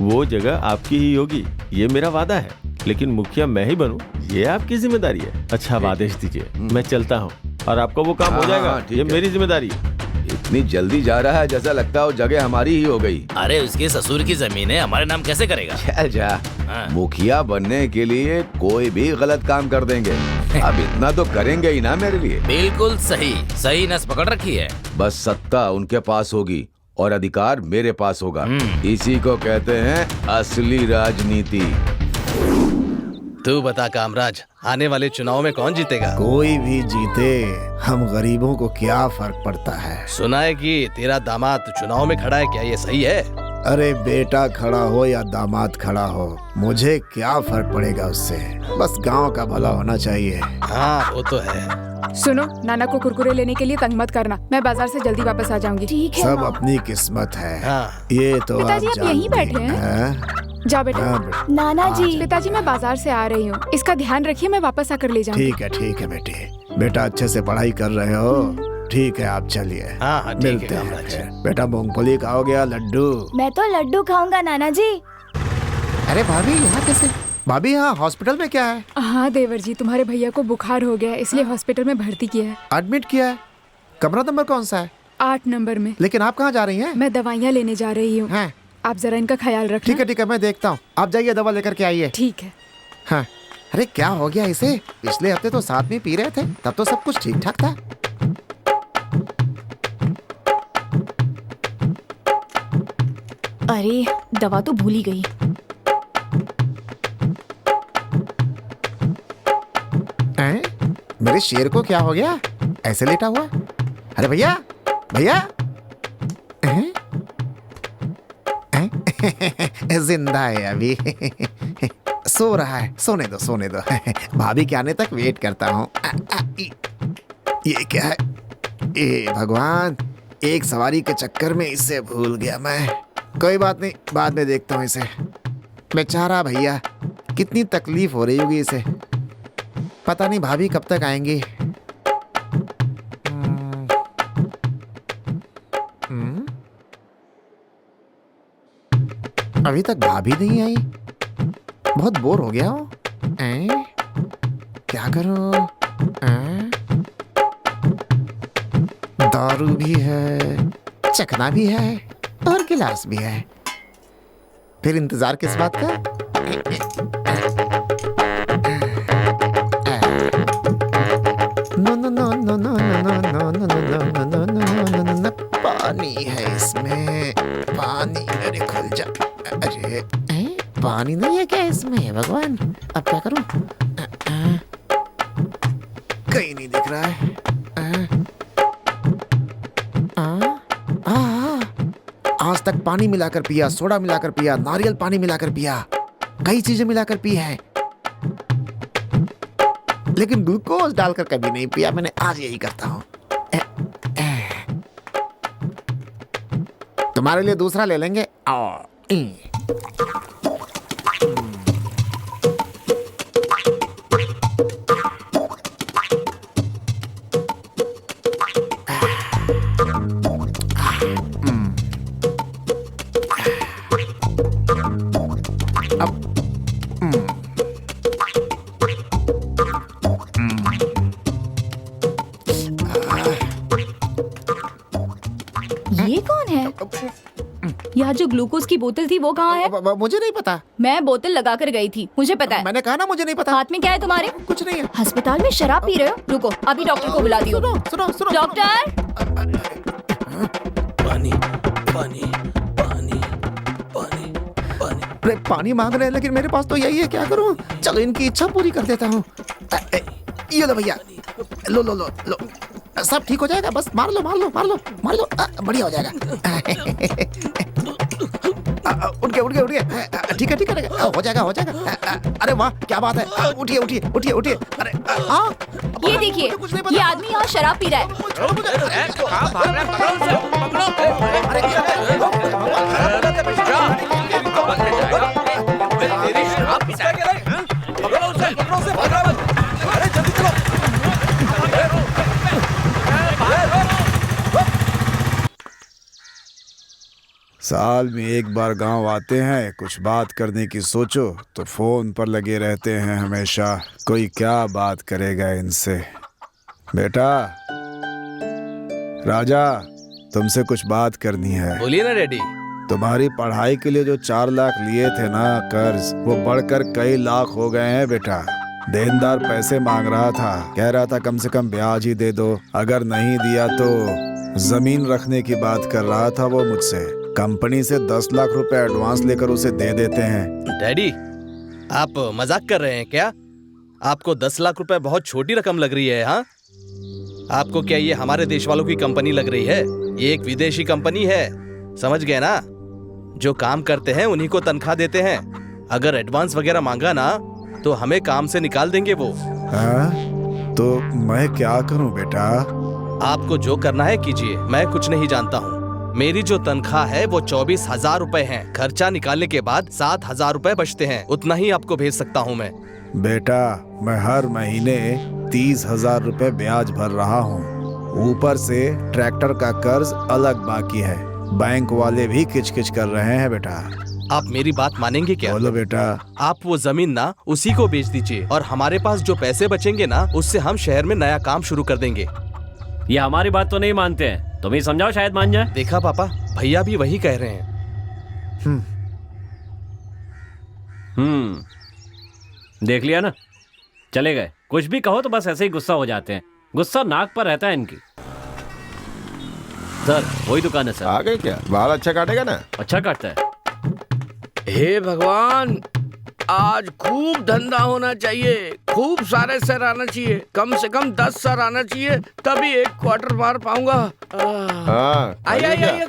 वो जगह आपकी ही होगी, ये मेरा वादा है। लेकिन मुखिया मैं ही बनूं, ये आपकी जिम्मेदारी है। अच्छा, अब आदेश दीजिए, मैं चलता हूँ और आपका वो काम हो जाएगा। ये मेरी जिम्मेदारी है। इतनी जल्दी जा रहा है, जैसा लगता है वो जगह हमारी ही हो गई। अरे उसके ससुर की जमीन है, हमारे नाम कैसे करेगा? चल जा। मुखिया बनने के लिए कोई भी गलत काम कर देंगे। अब इतना तो करेंगे ही ना मेरे लिए। बिल्कुल सही, सही नस पकड़ रखी है। बस सत्ता उनके पास होगी और अधिकार मेरे पास होगा। इसी को कहते हैं असली राजनीति। तू बता कामराज, आने वाले चुनाव में कौन जीतेगा? कोई भी जीते, हम गरीबों को क्या फर्क पड़ता है। सुना है कि तेरा दामाद चुनाव में खड़ा है, क्या ये सही है? अरे बेटा खड़ा हो या दामाद खड़ा हो, मुझे क्या फर्क पड़ेगा उससे। बस गांव का भला होना चाहिए। हाँ वो तो है। सुनो, नाना को कुरकुरे लेने के लिए तंग मत करना, मैं बाजार से जल्दी वापस आ जाऊंगी। ठीक है सब माँ। अपनी किस्मत है। हाँ। ये तो पिताजी, आप यहीं बैठे हैं? हैं? जा बेटा। हाँ बेटा। नाना जी। पिताजी, मैं बाजार से आ रही हूँ, इसका ध्यान रखिए, मैं वापस आकर ले जाऊंगी। ठीक है बेटे। बेटा अच्छे से पढ़ाई कर रहे हो। ठीक है, आप चलिए। हाँ, ठीक है मिलते कामराज। हैं। बेटा मूंगफली खाओगे या लड्डू? मैं तो लड्डू खाऊंगा नाना जी। अरे भाभी, यहाँ कैसे? भाभी, यहाँ हॉस्पिटल में क्या है? हाँ देवर जी, तुम्हारे भैया को बुखार हो गया है, इसलिए हॉस्पिटल में भर्ती किया है। एडमिट किया है? कमरा नंबर कौन सा है? 8 नंबर में। लेकिन आप कहाँ जा रही हैं? मैं दवाइयाँ लेने जा रही हूँ। हैं? आप जरा इनका ख्याल रखना। ठीक है, मैं देखता हूँ। आप जाइए, दवा लेकर के आइए। ठीक है। हाँ। अरे क्या हो गया इसे? पिछले हफ्ते तो साथ में पी रहे थे, तब तो सब कुछ ठीक ठाक था। अरे दवा तो भूल ही गई। मेरे शेर को क्या हो गया? ऐसे लेटा हुआ? अरे भैया, भैया। जिंदा है अभी। सो रहा है, सोने दो। भाभी के आने तक वेट करता हूँ। ये क्या है? ए भगवान, एक सवारी के चक्कर में इसे भूल गया मैं। कोई बात नहीं, बाद में देखता हूँ इसे। बेचारा भैया, कितनी तकलीफ हो रही होगी इसे। पता नहीं भाभी कब तक आएंगी। अभी तक भाभी नहीं आई। बहुत बोर हो गया हूँ। क्या करूँ? दारू भी है, चखना भी है और गिलास भी है। फिर इंतजार किस बात का? पानी है इसमें, पानी मेरे खुल जा। अरे पानी नहीं है क्या इसमें? भगवान, अब क्या करूं? कहीं नहीं दिख रहा है। आज तक पानी मिलाकर पिया, सोडा मिलाकर पिया, नारियल पानी मिलाकर पिया, कई चीजें मिलाकर पी हैं। लेकिन ग्लूकोज डालकर कभी नहीं पिया मैंने, आज यही करता हूँ। तुम्हारे लिए दूसरा ले लेंगे। ये कौन है? यहाँ जो ग्लूकोज की बोतल थी वो कहाँ है? मुझे नहीं पता। मैं बोतल लगा कर गई थी, मुझे पता है। मैंने कहा ना मुझे नहीं पता। हाथ में क्या है तुम्हारे? कुछ नहीं है। अस्पताल में शराब पी रहे हो? रुको, अभी डॉक्टर को बुला दियो। सुनो सुनो डॉक्टर, पानी पानी पानी पानी पानी। अरे पानी मांग रहे हैं लेकिन मेरे पास तो यही है, क्या करूं? चलो इनकी इच्छा पूरी कर देता हूँ। ये लो भैया, लो लो लो लो, सब ठीक हो जाएगा, बस मार लो मार लो मार लो मार लो, बढ़िया हो जाएगा। उठ गए उठ गए उठ गए, ठीक है ठीक है, हो जाएगा हो जाएगा। अरे वाह क्या बात है, उठिए उठिए उठिए उठिए। अरे हाँ, ये देखिए, ये आदमी यहाँ शराब पी रहा है। साल में एक बार गांव आते हैं, कुछ बात करने की सोचो तो फोन पर लगे रहते हैं हमेशा। कोई क्या बात करेगा इनसे। बेटा राजा, तुमसे कुछ बात करनी है। बोलिए ना डैडी। तुम्हारी पढ़ाई के लिए जो 4 लाख लिए थे ना कर्ज, वो बढ़कर कई लाख हो गए हैं बेटा। देनदार पैसे मांग रहा था, कह रहा था कम से कम ब्याज ही दे दो, अगर नहीं दिया तो जमीन रखने की बात कर रहा था वो मुझसे। कंपनी से 10 लाख रुपए एडवांस लेकर उसे दे देते हैं। डैडी, आप मजाक कर रहे हैं क्या? आपको 10 लाख रुपए बहुत छोटी रकम लग रही है? हाँ, आपको क्या ये हमारे देश वालों की कंपनी लग रही है? ये एक विदेशी कंपनी है, समझ गए ना? जो काम करते हैं उन्हीं को तनख्वाह देते हैं। अगर एडवांस वगैरह मांगा ना तो हमें काम से निकाल देंगे वो। तो मैं क्या करूं बेटा? आपको जो करना है कीजिए, मैं कुछ नहीं जानता हूँ। मेरी जो तनख्वाह है वो 24,000 रुपए है। खर्चा निकालने के बाद 7,000 रुपए बचते हैं, उतना ही आपको भेज सकता हूँ मैं। बेटा मैं हर महीने 30,000 रुपए ब्याज भर रहा हूँ, ऊपर से ट्रैक्टर का कर्ज अलग बाकी है। बैंक वाले भी किचकिच कर रहे हैं बेटा। आप मेरी बात मानेंगे क्या? बोलो बेटा। आप वो जमीन ना उसी को बेच दीजिए और हमारे पास जो पैसे बचेंगे ना उससे हम शहर में नया काम शुरू कर देंगे। ये हमारी बात तो नहीं मानते हैं, तुम ही समझाओ शायद मान जाए। देखा पापा, भैया भी वही कह रहे हैं। देख लिया ना, चले गए। कुछ भी कहो तो बस ऐसे ही गुस्सा हो जाते हैं, गुस्सा नाक पर रहता है इनकी। सर वही दुकान है सर। आ गए क्या? बाल अच्छा काटेगा ना? अच्छा काटता है। हे भगवान, आज खूब धंधा होना चाहिए, खूब सारे सर आना चाहिए, कम से कम 10 सर आना चाहिए, तभी एक क्वार्टर मार पाऊंगा। आइए आइए आइए,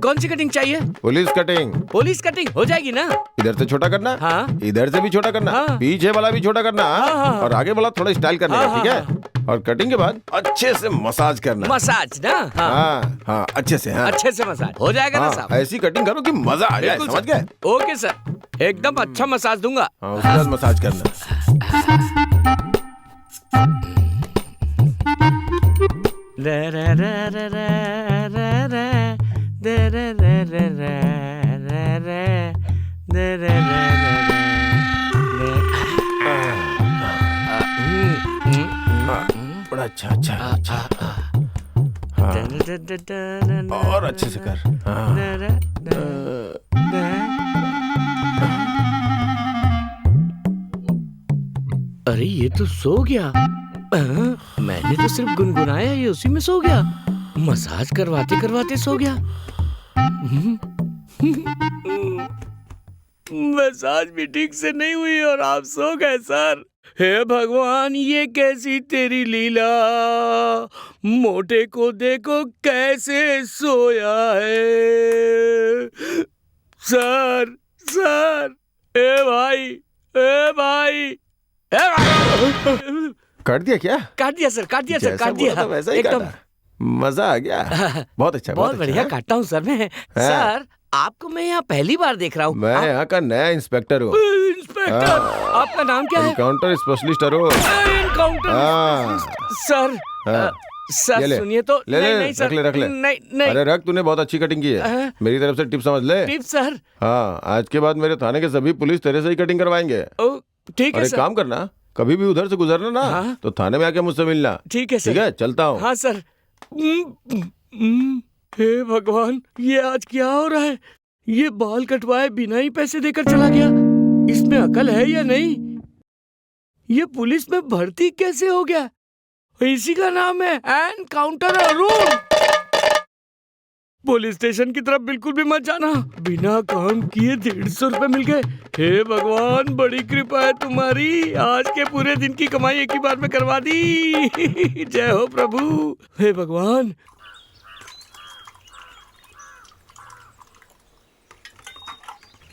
कौन सी कटिंग चाहिए? Police cutting. पुलिस कटिंग हो जाएगी ना? इधर से छोटा करना, हाँ। इधर से भी छोटा करना, हाँ। पीछे वाला भी छोटा करना, हाँ। और आगे वाला थोड़ा स्टाइल करने का, ठीक है? और कटिंग के बाद अच्छे से मसाज करना। मसाज ना? हाँ हाँ, अच्छे से। हाँ, अच्छे से मसाज हो जाएगा ना साहब? ऐसी कटिंग करो कि मजा आ जाए, समझ गए? ओके सर, एकदम अच्छा मसाज दूंगा। हाँ, उसके बाद मसाज करना। बड़ा अच्छा अच्छा अच्छा। हाँ। और अच्छे से कर। हाँ। अरे ये तो सो गया। मैंने तो सिर्फ गुनगुनाया, ये उसी में सो गया। मसाज करवाते करवाते सो गया। मसाज भी ठीक से नहीं हुई और आप सो गए सर। हे भगवान, ये कैसी तेरी लीला, मोटे को देखो कैसे सोया है। सर सर, ए भाई ए भाई ए भाई। काट दिया क्या? काट दिया सर, काट दिया सर, जैसा काट दिया बोला था वैसा ही एकदम। काटा। मजा आ गया। बहुत अच्छा, बहुत बढ़िया अच्छा। काटता हूँ सर मैं। सर आपको मैं यहाँ पहली बार देख रहा हूँ। मैं यहाँ का नया इंस्पेक्टर हूँ। इंस्पेक्टर, आपका नाम क्या है? एनकाउंटर स्पेशलिस्ट हूँ। Encounter sir. सर सुनिए तो। ले ले, नहीं सर, रख ले। नहीं नहीं। अरे रख, तूने बहुत अच्छी कटिंग की है। मेरी तरफ से टिप समझ ले। Tip sir? हाँ, आज के बाद मेरे थाने के सभी पुलिस तेरे से ही कटिंग करवाएंगे। ठीक है और एक सर। काम करना, कभी भी उधर से गुजरना ना तो थाने में आके मुझसे मिलना। ठीक है सर। ठीक है, चलता हूँ। हाँ सर। हे भगवान, ये आज क्या हो रहा है? ये बाल कटवाए बिना ही पैसे देकर चला गया। इसमें अकल है या नहीं? ये पुलिस में भर्ती कैसे हो गया? इसी का नाम है एनकाउंटर अरुण। पुलिस स्टेशन की तरफ बिल्कुल भी मत जाना। बिना काम किए 150 रुपए मिल गए। हे भगवान, बड़ी कृपा है तुम्हारी। आज के पूरे दिन की कमाई एक ही बार में करवा दी। जय हो प्रभु। हे भगवान।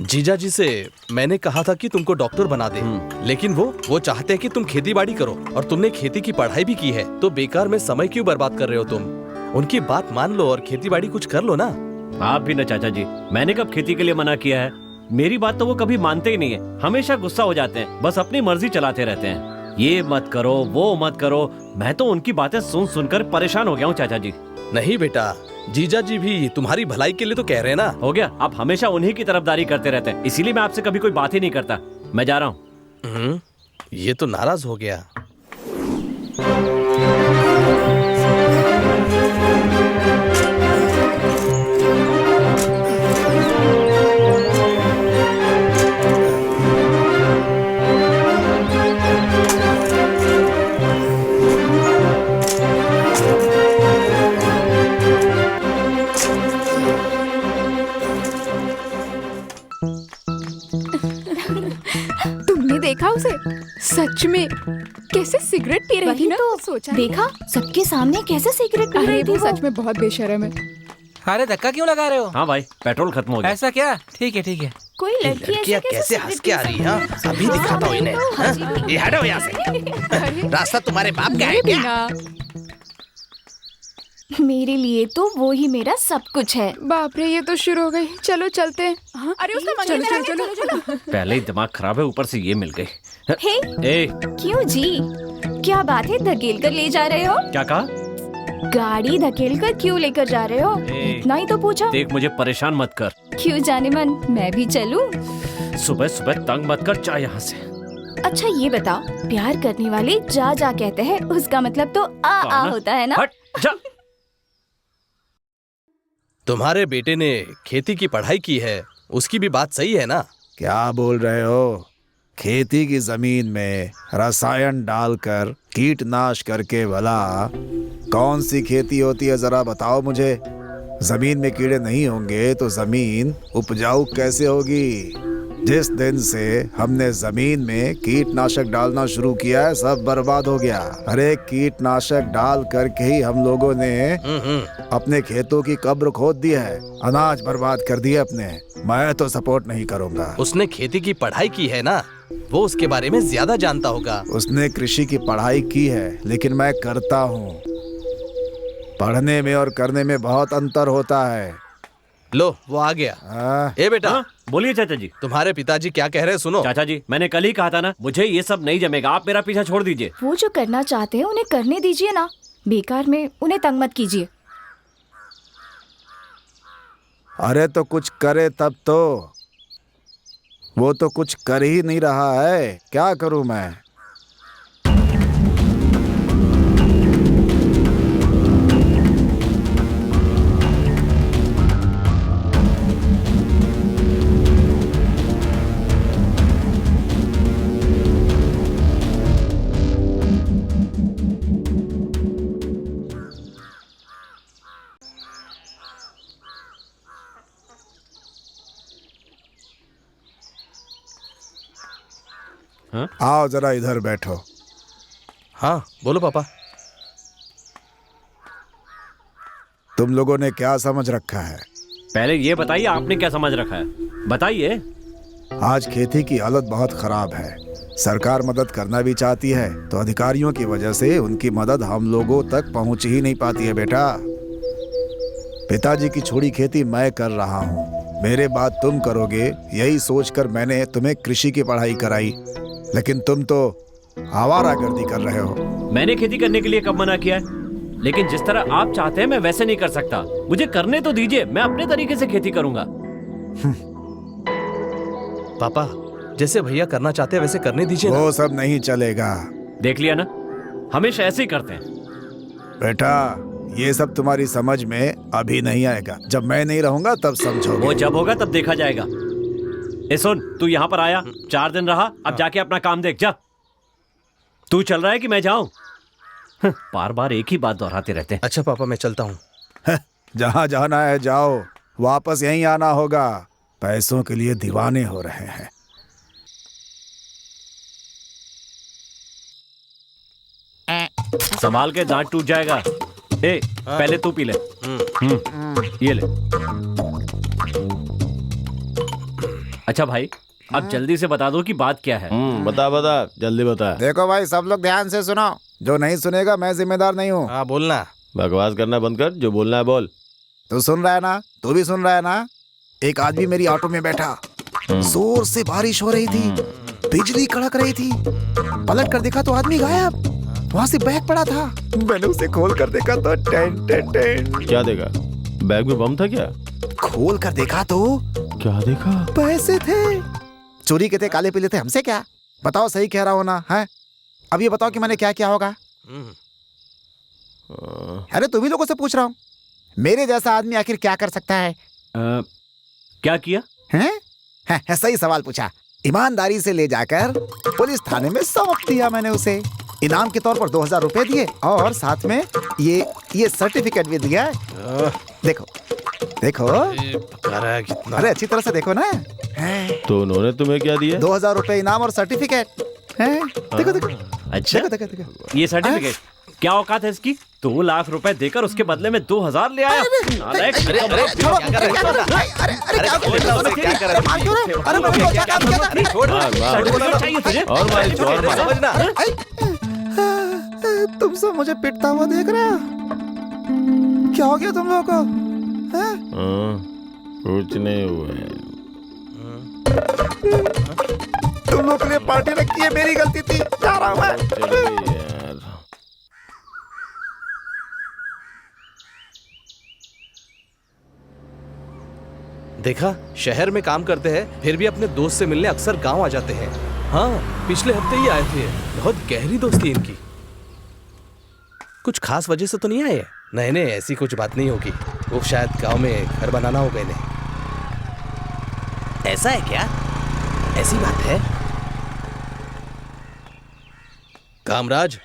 जीजा जी से मैंने कहा था कि तुमको डॉक्टर बना दे, लेकिन वो चाहते हैं कि तुम खेती बाड़ी करो, और तुमने खेती की पढ़ाई भी की है, तो बेकार में समय क्यों बर्बाद कर रहे हो तुम? उनकी बात मान लो और खेती बाड़ी कुछ कर लो ना। आप भी ना चाचा जी, मैंने कब खेती के लिए मना किया है? मेरी बात तो वो कभी मानते ही नहीं है, हमेशा गुस्सा हो जाते हैं, बस अपनी मर्जी चलाते रहते हैं। ये मत करो, वो मत करो, मैं तो उनकी बातें सुन सुनकर परेशान हो गया हूँ चाचा जी। नहीं बेटा, जीजा जी भी तुम्हारी भलाई के लिए तो कह रहे हैं ना। हो गया, आप हमेशा उन्हीं की तरफदारी करते रहते हैं, इसीलिए मैं आपसे कभी कोई बात ही नहीं करता। मैं जा रहा हूँ। ये तो नाराज हो गया। तुमने देखा उसे? सच में कैसे सिगरेट पी रही थी ना? तो सोचा देखा सबके सामने कैसे सिगरेट पी रही थी वो वो। सच में बहुत बेशरम है। अरे धक्का क्यों लगा रहे हो? हाँ भाई, पेट्रोल खत्म हो गया। ऐसा क्या? ठीक है ठीक है। कोई लड़की लड़कियां कैसे हंस के आ रही है? अभी दिखाता हूँ इन्हें। हाँ? ये हटो यहाँ से। रास्ता तुम्हारे बाप का है क्या? मेरे लिए तो वो ही मेरा सब कुछ है। बाप रे, ये तो शुरू हो गई। चलो चलते हैं। हाँ? अरे उसका चलो चलो चलो चलो। पहले ही दिमाग खराब है, ऊपर से ये मिल गई। हे, ए, क्यों जी? क्या बात है, धकेल कर ले जा रहे हो? क्या कहा? गाड़ी धकेल कर क्यों लेकर जा रहे हो? इतना ही तो पूछा। देख, मुझे परेशान मत कर। क्यों जाने मन, मैं भी चलूं? सुबह सुबह तंग मत कर, जा यहाँ से। अच्छा ये बताओ, प्यार करने वाले जा जा कहते हैं, उसका मतलब तो आ होता है ना? हट जा। तुम्हारे बेटे ने खेती की पढ़ाई की है, उसकी भी बात सही है ना? क्या बोल रहे हो? खेती की जमीन में रसायन डालकर कीटनाश करके भला कौन सी खेती होती है, जरा बताओ मुझे। जमीन में कीड़े नहीं होंगे तो जमीन उपजाऊ कैसे होगी? जिस दिन से हमने जमीन में कीटनाशक डालना शुरू किया है, सब बर्बाद हो गया। अरे कीटनाशक डाल करके ही हम लोगों ने अपने खेतों की कब्र खोद दी है, अनाज बर्बाद कर दिया अपने। मैं तो सपोर्ट नहीं करूंगा। उसने खेती की पढ़ाई की है ना, वो उसके बारे में ज्यादा जानता होगा। उसने कृषि की पढ़ाई की है, लेकिन मैं करता हूँ। पढ़ने में और करने में बहुत अंतर होता है। लो, वो आ गया। ए बेटा। बोलिए चाचा जी। तुम्हारे पिताजी क्या कह रहे हैं सुनो। चाचा जी, मैंने कल ही कहा था ना, मुझे ये सब नहीं जमेगा, आप मेरा पीछा छोड़ दीजिए। वो जो करना चाहते हैं उन्हें करने दीजिए ना, बेकार में उन्हें तंग मत कीजिए। अरे तो कुछ करे तब तो। वो तो कुछ कर ही नहीं रहा है, क्या करूं मैं? हाँ? आओ जरा इधर बैठो। हाँ बोलो पापा। तुम लोगों ने क्या समझ रखा है? पहले ये बताइए, आपने क्या समझ रखा है, बताइए। आज खेती की हालत बहुत खराब है। सरकार मदद करना भी चाहती है तो अधिकारियों की वजह से उनकी मदद हम लोगों तक पहुंच ही नहीं पाती है बेटा। पिताजी की छोड़ी खेती मैं कर रहा हूँ, मेरे बाद तुम करोगे, यही सोचकर मैंने तुम्हें कृषि की पढ़ाई कराई, लेकिन तुम तो आवारागर्दी कर रहे हो। मैंने खेती करने के लिए कब मना किया है? लेकिन जिस तरह आप चाहते हैं मैं वैसे नहीं कर सकता। मुझे करने तो दीजिए, मैं अपने तरीके से खेती करूंगा। पापा, जैसे भैया करना चाहते हैं वैसे करने दीजिए ना। वो सब नहीं चलेगा। देख लिया ना, हमेशा ऐसे ही करते हैं। बेटा, ये सब तुम्हारी समझ में अभी नहीं आएगा, जब मैं नहीं रहूंगा तब समझोगे। वो जब होगा तब देखा जाएगा। ए सुन, तू यहाँ पर आया, 4 दिन रहा, अब जाके अपना काम देख जा। तू चल रहा है कि मैं जाऊं? बार बार एक ही बात दोहराते रहते हैं। अच्छा पापा, मैं चलता हूँ। जहाँ जाना है जाओ, वापस यहीं आना होगा। पैसों के लिए दीवाने हो रहे हैं। संभाल के, दांत टूट जाएगा। ए, पहले तू पी ले। ये ले। अच्छा भाई, अब जल्दी से बता दो कि बात क्या है। बता बता, जल्दी बता। देखो भाई, सब लोग ध्यान से सुनो, जो नहीं सुनेगा मैं जिम्मेदार नहीं हूँ। हाँ बोलना। बकवास करना बंद कर, जो बोलना है बोल। तू सुन रहा है ना? तू भी सुन रहा है ना? एक आदमी मेरी ऑटो में बैठा, जोर से बारिश हो रही थी, बिजली कड़क रही थी, पलट कर देखा तो आदमी गायब, वहाँ से बैग पड़ा था। मैंने उसे खोल कर देखा तो टेन टेन टेन। क्या देखा? बैग में बम था क्या? खोल कर देखा तो क्या देखा? पैसे थे। चोरी के थे, काले पीले थे, हमसे क्या? बताओ, सही कह रहा हो ना? है, अब ये बताओ कि मैंने क्या किया होगा? अरे तुम्ही लोगों से पूछ रहा हूँ, मेरे जैसा आदमी आखिर क्या कर सकता है? क्या किया है? सही सवाल पूछा। ईमानदारी से ले जाकर पुलिस थाने में सौंप दिया मैंने उसे। इनाम के तौर पर 2000 रुपए दिए और साथ में ये सर्टिफिकेट भी दिया। देखो देखो, कितना? अरे अच्छी तरह से देखो ना। तो उन्होंने तुम्हें क्या दिया? 2000 रुपए इनाम और सर्टिफिकेट। देखो देखो। अच्छा, देखो देखो देखो। ये सर्टिफिकेट क्या औकात है इसकी? 2 लाख रुपए देकर उसके बदले में 2000 ले आया। तुम सब मुझे पिटता हुआ देख रहे हो? क्या हो गया तुम लोगों को? कुछ नहीं हुआ है। तुम लोग के लिए पार्टी रखी है, मेरी गलती थी, जा रहा हूं मैं। देखा, शहर में काम करते हैं फिर भी अपने दोस्त से मिलने अक्सर गांव आ जाते हैं। हाँ, पिछले हफ्ते ही आए थे। बहुत गहरी दोस्ती इनकी। कुछ खास वजह से तो नहीं आए? नहीं नहीं, ऐसी कुछ बात नहीं होगी। वो शायद गांव में घर बनाना होगा इन्हें। ऐसा है क्या? ऐसी बात है? कामराज,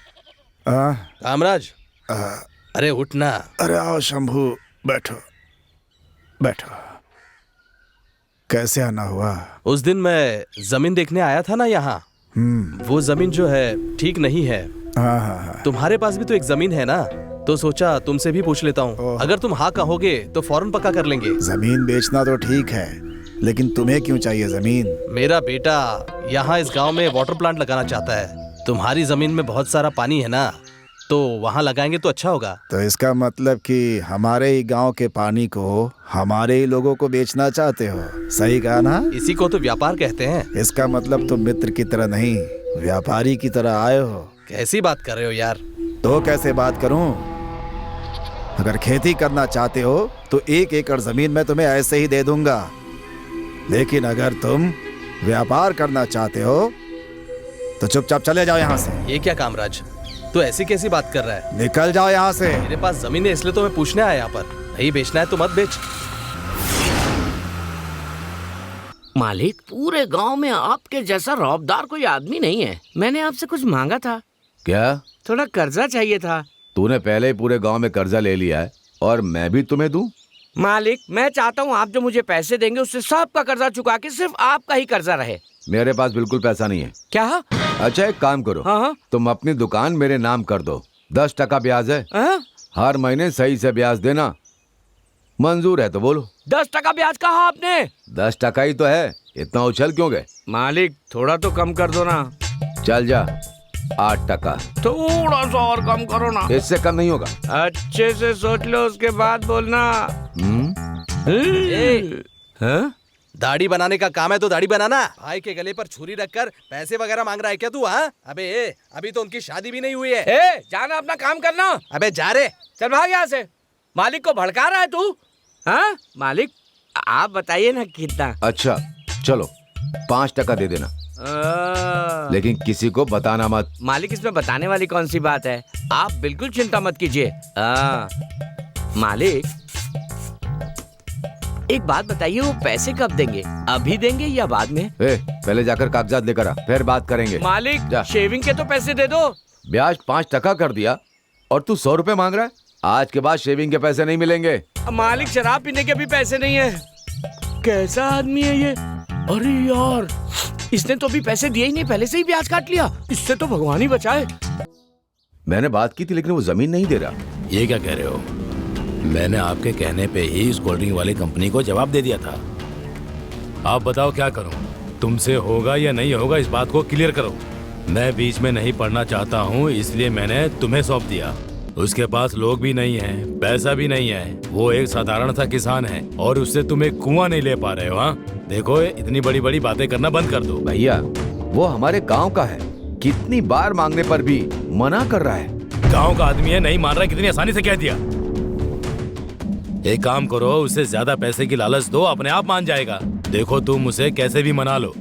कामराज, अरे उठना। अरे आओ शंभू, बैठो बैठो। कैसे आना हुआ? उस दिन मैं जमीन देखने आया था ना यहाँ। वो जमीन जो है ठीक नहीं है। हाँ। तुम्हारे पास भी तो एक जमीन है ना, तो सोचा तुमसे भी पूछ लेता हूँ। अगर तुम हाँ कहोगे तो फौरन पक्का कर लेंगे। जमीन बेचना तो ठीक है, लेकिन तुम्हें क्यों चाहिए जमीन? मेरा बेटा यहाँ इस गांव में वाटर प्लांट लगाना चाहता है। तुम्हारी जमीन में बहुत सारा पानी है ना, तो वहाँ लगाएंगे तो अच्छा होगा। तो इसका मतलब कि हमारे ही गांव के पानी को हमारे ही लोगों को बेचना चाहते हो? सही कहा ना? इसी को तो व्यापार कहते हैं। इसका मतलब तुम मित्र की तरह नहीं, व्यापारी की तरह आए हो। कैसी बात कर रहे हो यार? तो कैसे बात करूं? अगर खेती करना चाहते हो तो 1 एकड़ जमीन मैं तुम्हें ऐसे ही दे दूंगा, लेकिन अगर तुम व्यापार करना चाहते हो तो चुपचाप चले जाओ यहाँ से। ये क्या कामराज, तो ऐसी कैसी बात कर रहा है? निकल जाओ यहाँ से। मेरे पास जमीन है इसलिए तो मैं पूछने आया यहाँ पर। नहीं बेचना है तो मत बेच। मालिक, पूरे गांव में आपके जैसा रौबदार कोई आदमी नहीं है। मैंने आपसे कुछ मांगा था। क्या? थोड़ा कर्जा चाहिए था। तूने पहले ही पूरे गांव में कर्जा ले लिया है और मैं भी तुम्हें दूं? मालिक, मैं चाहता हूँ आप जो मुझे पैसे देंगे उससे सबका कर्जा चुका के सिर्फ आपका ही कर्जा रहे। मेरे पास बिल्कुल पैसा नहीं है। क्या? अच्छा एक काम करो, हाँ? तुम अपनी दुकान मेरे नाम कर दो। 10% ब्याज है। हर महीने सही से ब्याज देना। मंजूर है तो बोलो। 10% ब्याज कहा आपने? 10% ही तो है, इतना उछल क्यों गए? मालिक, थोड़ा तो कम कर दो ना। चल जा, 8 टका। थोड़ा सा और कम करो ना। इससे कम नहीं होगा। अच्छे से सोच लो, उसके बाद बोलना। हाँ? दाढ़ी बनाने का काम है तो दाढ़ी बनाना। भाई के गले पर छुरी रखकर पैसे वगैरह मांग रहा है क्या तू? हाँ, अबे अभी तो उनकी शादी भी नहीं हुई है। ए, जाना अपना काम करना। अबे जा रे, चल भाग यहाँ से। मालिक को भड़का रहा है तू? हाँ मालिक, आप बताइए ना कितना। अच्छा चलो 5 टका दे देना, लेकिन किसी को बताना मत। मालिक, इसमें बताने वाली कौन सी बात है? आप बिल्कुल चिंता मत कीजिए। मालिक एक बात बताइए, वो पैसे कब देंगे? अभी देंगे या बाद में? पहले जाकर कागजात लेकर आ, फिर बात करेंगे। मालिक शेविंग के तो पैसे दे दो। ब्याज 5 टका कर दिया और तू 100 रुपए मांग रहा है? आज के बाद शेविंग के पैसे नहीं मिलेंगे। मालिक शराब पीने के भी पैसे नहीं है। कैसा आदमी है ये? अरे यार, इसने तो अभी पैसे दिए ही नहीं, पहले से ही ब्याज काट लिया। इससे तो भगवान ही बचाए। मैंने बात की थी लेकिन वो जमीन नहीं दे रहा। ये क्या कह रहे हो? मैंने आपके कहने पे ही इस कोल्ड ड्रिंक वाली कंपनी को जवाब दे दिया था। आप बताओ क्या करूं? तुमसे होगा या नहीं होगा इस बात को क्लियर करो। मैं बीच में नहीं पढ़ना चाहता हूं, इसलिए मैंने तुम्हें सौंप दिया। उसके पास लोग भी नहीं है, पैसा भी नहीं है, वो एक साधारण सा किसान है और उससे तुम एक कुआं नहीं ले पा रहे हो। हाँ देखो, इतनी बड़ी बड़ी बातें करना बंद कर दो। भैया वो हमारे गांव का है, कितनी बार मांगने पर भी मना कर रहा है। गांव का आदमी है, नहीं मान रहा, कितनी आसानी से कह दिया। एक काम करो, उसे ज्यादा पैसे की लालच दो, अपने आप मान जाएगा। देखो तुम उसे कैसे भी मना लो,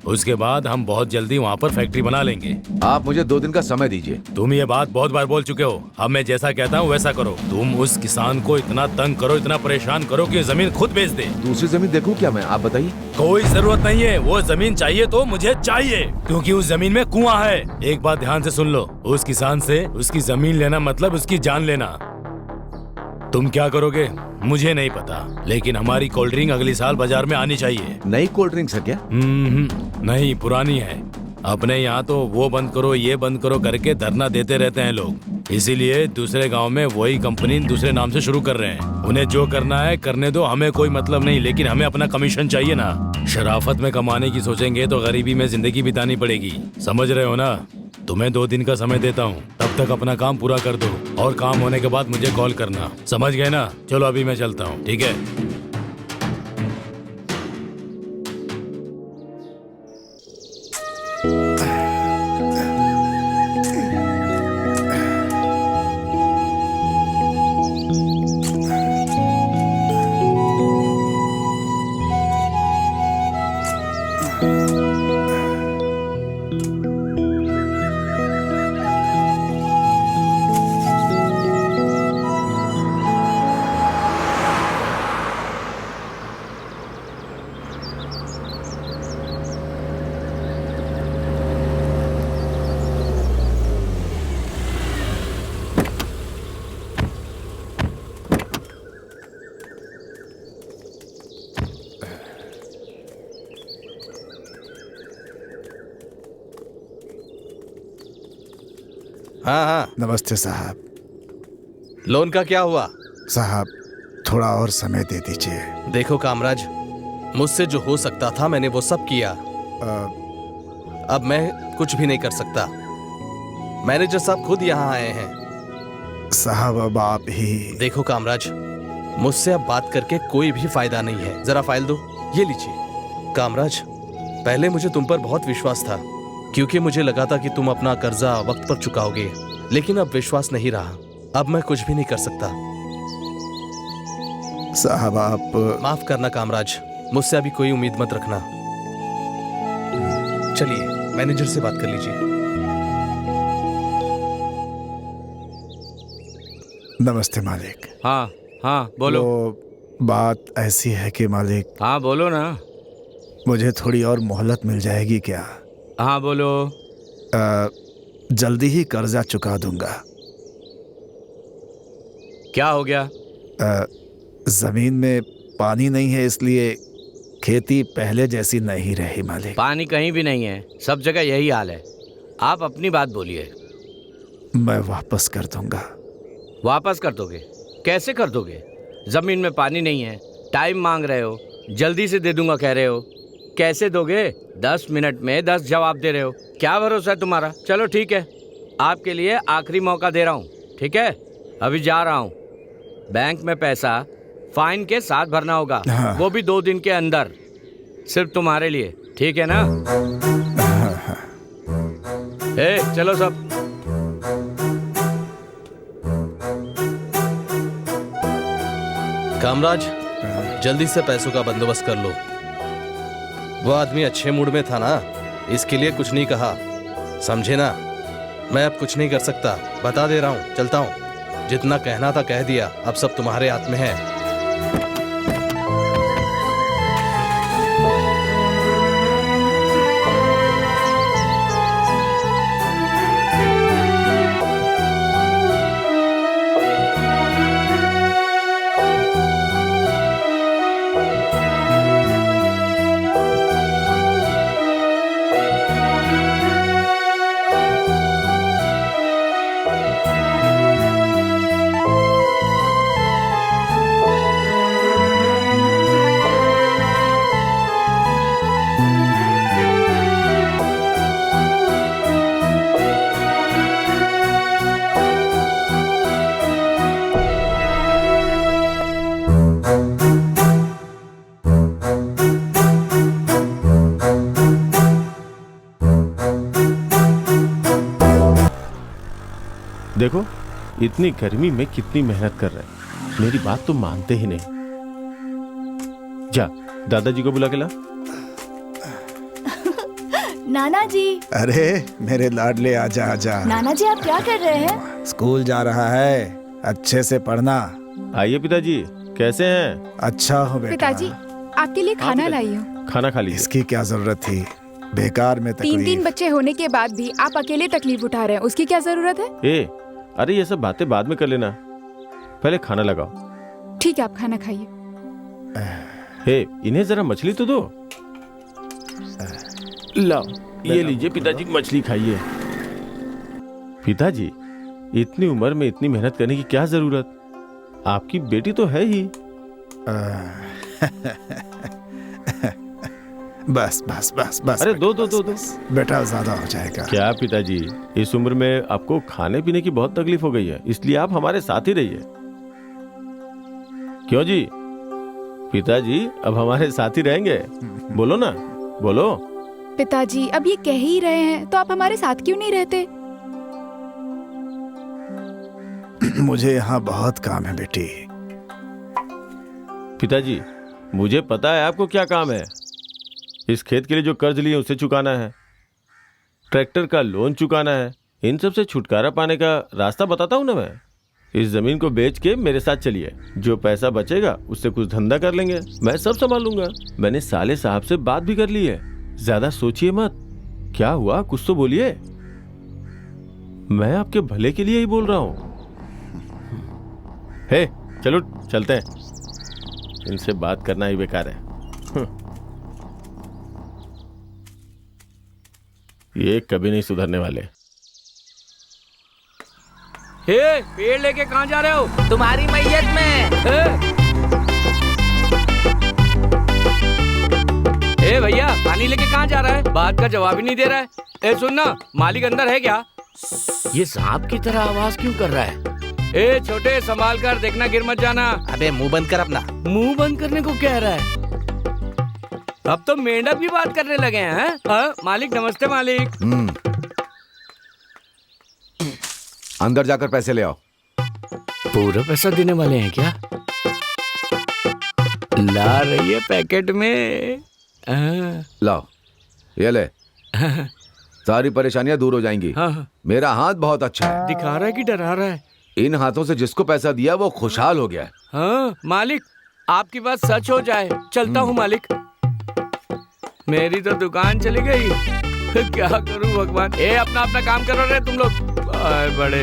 उसके बाद हम बहुत जल्दी वहाँ पर फैक्ट्री बना लेंगे। आप मुझे 2 दिन का समय दीजिए। तुम ये बात बहुत बार बोल चुके हो, अब मैं जैसा कहता हूँ वैसा करो। तुम उस किसान को इतना तंग करो, इतना परेशान करो कि जमीन खुद बेच दे। दूसरी जमीन देखूं क्या मैं? आप बताइए। कोई जरूरत नहीं है, वो जमीन चाहिए तो मुझे चाहिए, क्योंकि उस जमीन में कुआं है। एक बात ध्यान से सुन लो, उस किसान से उसकी जमीन लेना मतलब उसकी जान लेना। तुम क्या करोगे मुझे नहीं पता, लेकिन हमारी कोल्ड ड्रिंक अगली साल बाजार में आनी चाहिए। नई कोल्ड ड्रिंक है क्या? नहीं, पुरानी है। अपने यहाँ तो वो बंद करो ये बंद करो करके धरना देते रहते हैं लोग, इसीलिए दूसरे गांव में वही कंपनी दूसरे नाम से शुरू कर रहे हैं। उन्हें जो करना है करने दो, हमें कोई मतलब नहीं, लेकिन हमें अपना कमीशन चाहिए ना। शराफत में कमाने की सोचेंगे तो गरीबी में जिंदगी बितानी पड़ेगी, समझ रहे हो ना? तुम्हें 2 दिन का समय देता हूँ, तब तक अपना काम पूरा कर दो और काम होने के बाद मुझे कॉल करना, समझ गए ना? चलो अभी मैं चलता हूँ, ठीक है? हाँ हाँ नमस्ते साहब। लोन का क्या हुआ? साहब थोड़ा और समय दे दीजिए। देखो कामराज, मुझसे जो हो सकता था मैंने वो सब किया। अब मैं कुछ भी नहीं कर सकता। मैनेजर साहब खुद यहाँ आए हैं। साहब अब आप ही। देखो कामराज, मुझसे अब बात करके कोई भी फायदा नहीं है। जरा फाइल दो, ये लीजिए। कामराज, पहले मुझे तुम पर बहुत विश्वास था, क्योंकि मुझे लगा था कि तुम अपना कर्जा वक्त पर चुकाओगे, लेकिन अब विश्वास नहीं रहा। अब मैं कुछ भी नहीं कर सकता। साहब आप माफ करना कामराज, मुझसे अभी कोई उम्मीद मत रखना। चलिए मैनेजर से बात कर लीजिए। नमस्ते मालिक। हाँ हाँ बोलो। तो बात ऐसी है कि मालिक। हाँ बोलो ना। मुझे थोड़ी और मोहलत मिल जाएगी क्या? हाँ बोलो। जल्दी ही कर्जा चुका दूंगा। क्या हो गया? जमीन में पानी नहीं है, इसलिए खेती पहले जैसी नहीं रही मालिक। पानी कहीं भी नहीं है, सब जगह यही हाल है। आप अपनी बात बोलिए। मैं वापस कर दूंगा। वापस कर दोगे? कैसे कर दोगे? जमीन में पानी नहीं है, टाइम मांग रहे हो, जल्दी से दे दूंगा कह रहे हो। कैसे दोगे? 10 मिनट में 10 जवाब दे रहे हो, क्या भरोसा है तुम्हारा? चलो ठीक है, आपके लिए आखिरी मौका दे रहा हूँ, ठीक है? अभी जा रहा हूँ। बैंक में पैसा फाइन के साथ भरना होगा, वो भी 2 दिन के अंदर, सिर्फ तुम्हारे लिए, ठीक है ना? चलो सब। कामराज, जल्दी से पैसों का बंदोबस्त कर लो। वो आदमी अच्छे मूड में था ना, इसके लिए कुछ नहीं कहा, समझे ना? मैं अब कुछ नहीं कर सकता, बता दे रहा हूँ, चलता हूँ। जितना कहना था कह दिया, अब सब तुम्हारे हाथ में है। देखो इतनी गर्मी में कितनी मेहनत कर रहे हैं, मेरी बात तो मानते ही नहीं। जा दादाजी को बुला के ला। नाना जी। अरे मेरे लाडले, आजा आजा। नाना जी आप क्या कर रहे हैं? स्कूल जा रहा है, अच्छे से पढ़ना। आइए पिताजी, कैसे हैं? अच्छा हो बेटा। पिताजी आपके लिए खाना लाई हूँ। खाना खा लीजिए। इसकी क्या जरूरत थी, बेकार में तकलीफ। 3 बच्चे होने के बाद भी आप अकेले तकलीफ उठा रहे हैं, उसकी क्या जरूरत है? अरे ये सब बातें बाद में कर लेना, पहले खाना लगाओ। ठीक है, आप खाना खाइए। इन्हें जरा मछली तो दो। लाओ ये लीजिए पिताजी, मछली खाइए। पिताजी इतनी उम्र में इतनी मेहनत करने की क्या जरूरत, आपकी बेटी तो है ही। बस बस बस बस। अरे दो दो दो दो बेटा, ज्यादा हो जाएगा। क्या पिताजी, इस उम्र में आपको खाने पीने की बहुत तकलीफ हो गई है, इसलिए आप हमारे साथ ही रहिए। क्यों जी पिताजी, अब हमारे साथ ही रहेंगे? बोलो ना, बोलो। पिताजी अब ये कह ही रहे हैं तो आप हमारे साथ क्यों नहीं रहते? मुझे यहाँ बहुत काम है बेटी। पिताजी मुझे पता है आपको क्या काम है। इस खेत के लिए जो कर्ज लिए उसे चुकाना है, ट्रैक्टर का लोन चुकाना है। इन सब से छुटकारा पाने का रास्ता बताता हूँ ना मैं। इस जमीन को बेच के मेरे साथ चलिए, जो पैसा बचेगा उससे कुछ धंधा कर लेंगे, मैं सब संभाल लूंगा। मैंने साले साहब से बात भी कर ली है, ज्यादा सोचिए मत। क्या हुआ, कुछ तो बोलिए। मैं आपके भले के लिए ही बोल रहा हूँ। चलो चलते हैं, इनसे बात करना ही बेकार है। ये कभी नहीं सुधरने वाले। पेड़ लेके कहाँ जा रहे हो? तुम्हारी मैयत में। भैया पानी लेके कहाँ जा रहा है? बात का जवाब ही नहीं दे रहा है। सुन ना, मालिक अंदर है क्या? ये सांप की तरह आवाज क्यों कर रहा है? छोटे, संभाल कर देखना, गिर मत जाना। अबे मुंह बंद कर अपना। मुंह बंद करने को कह रहा है? अब तो मेंढक भी बात करने लगे हैं। मालिक नमस्ते। मालिक अंदर जाकर पैसे ले आओ। पूरा पैसा देने वाले हैं क्या? ला रही है पैकेट में। लाओ ये ले। सारी परेशानियां दूर हो जाएंगी। मेरा हाथ बहुत अच्छा है। दिखा रहा है कि डरा रहा है? इन हाथों से जिसको पैसा दिया वो खुशहाल हो गया है। हाँ मालिक, आपकी बात सच हो जाए। चलता हूँ मालिक, मेरी तो दुकान चली गई। क्या करूं भगवान। अपना अपना काम कर रहे तुम लोग। बड़े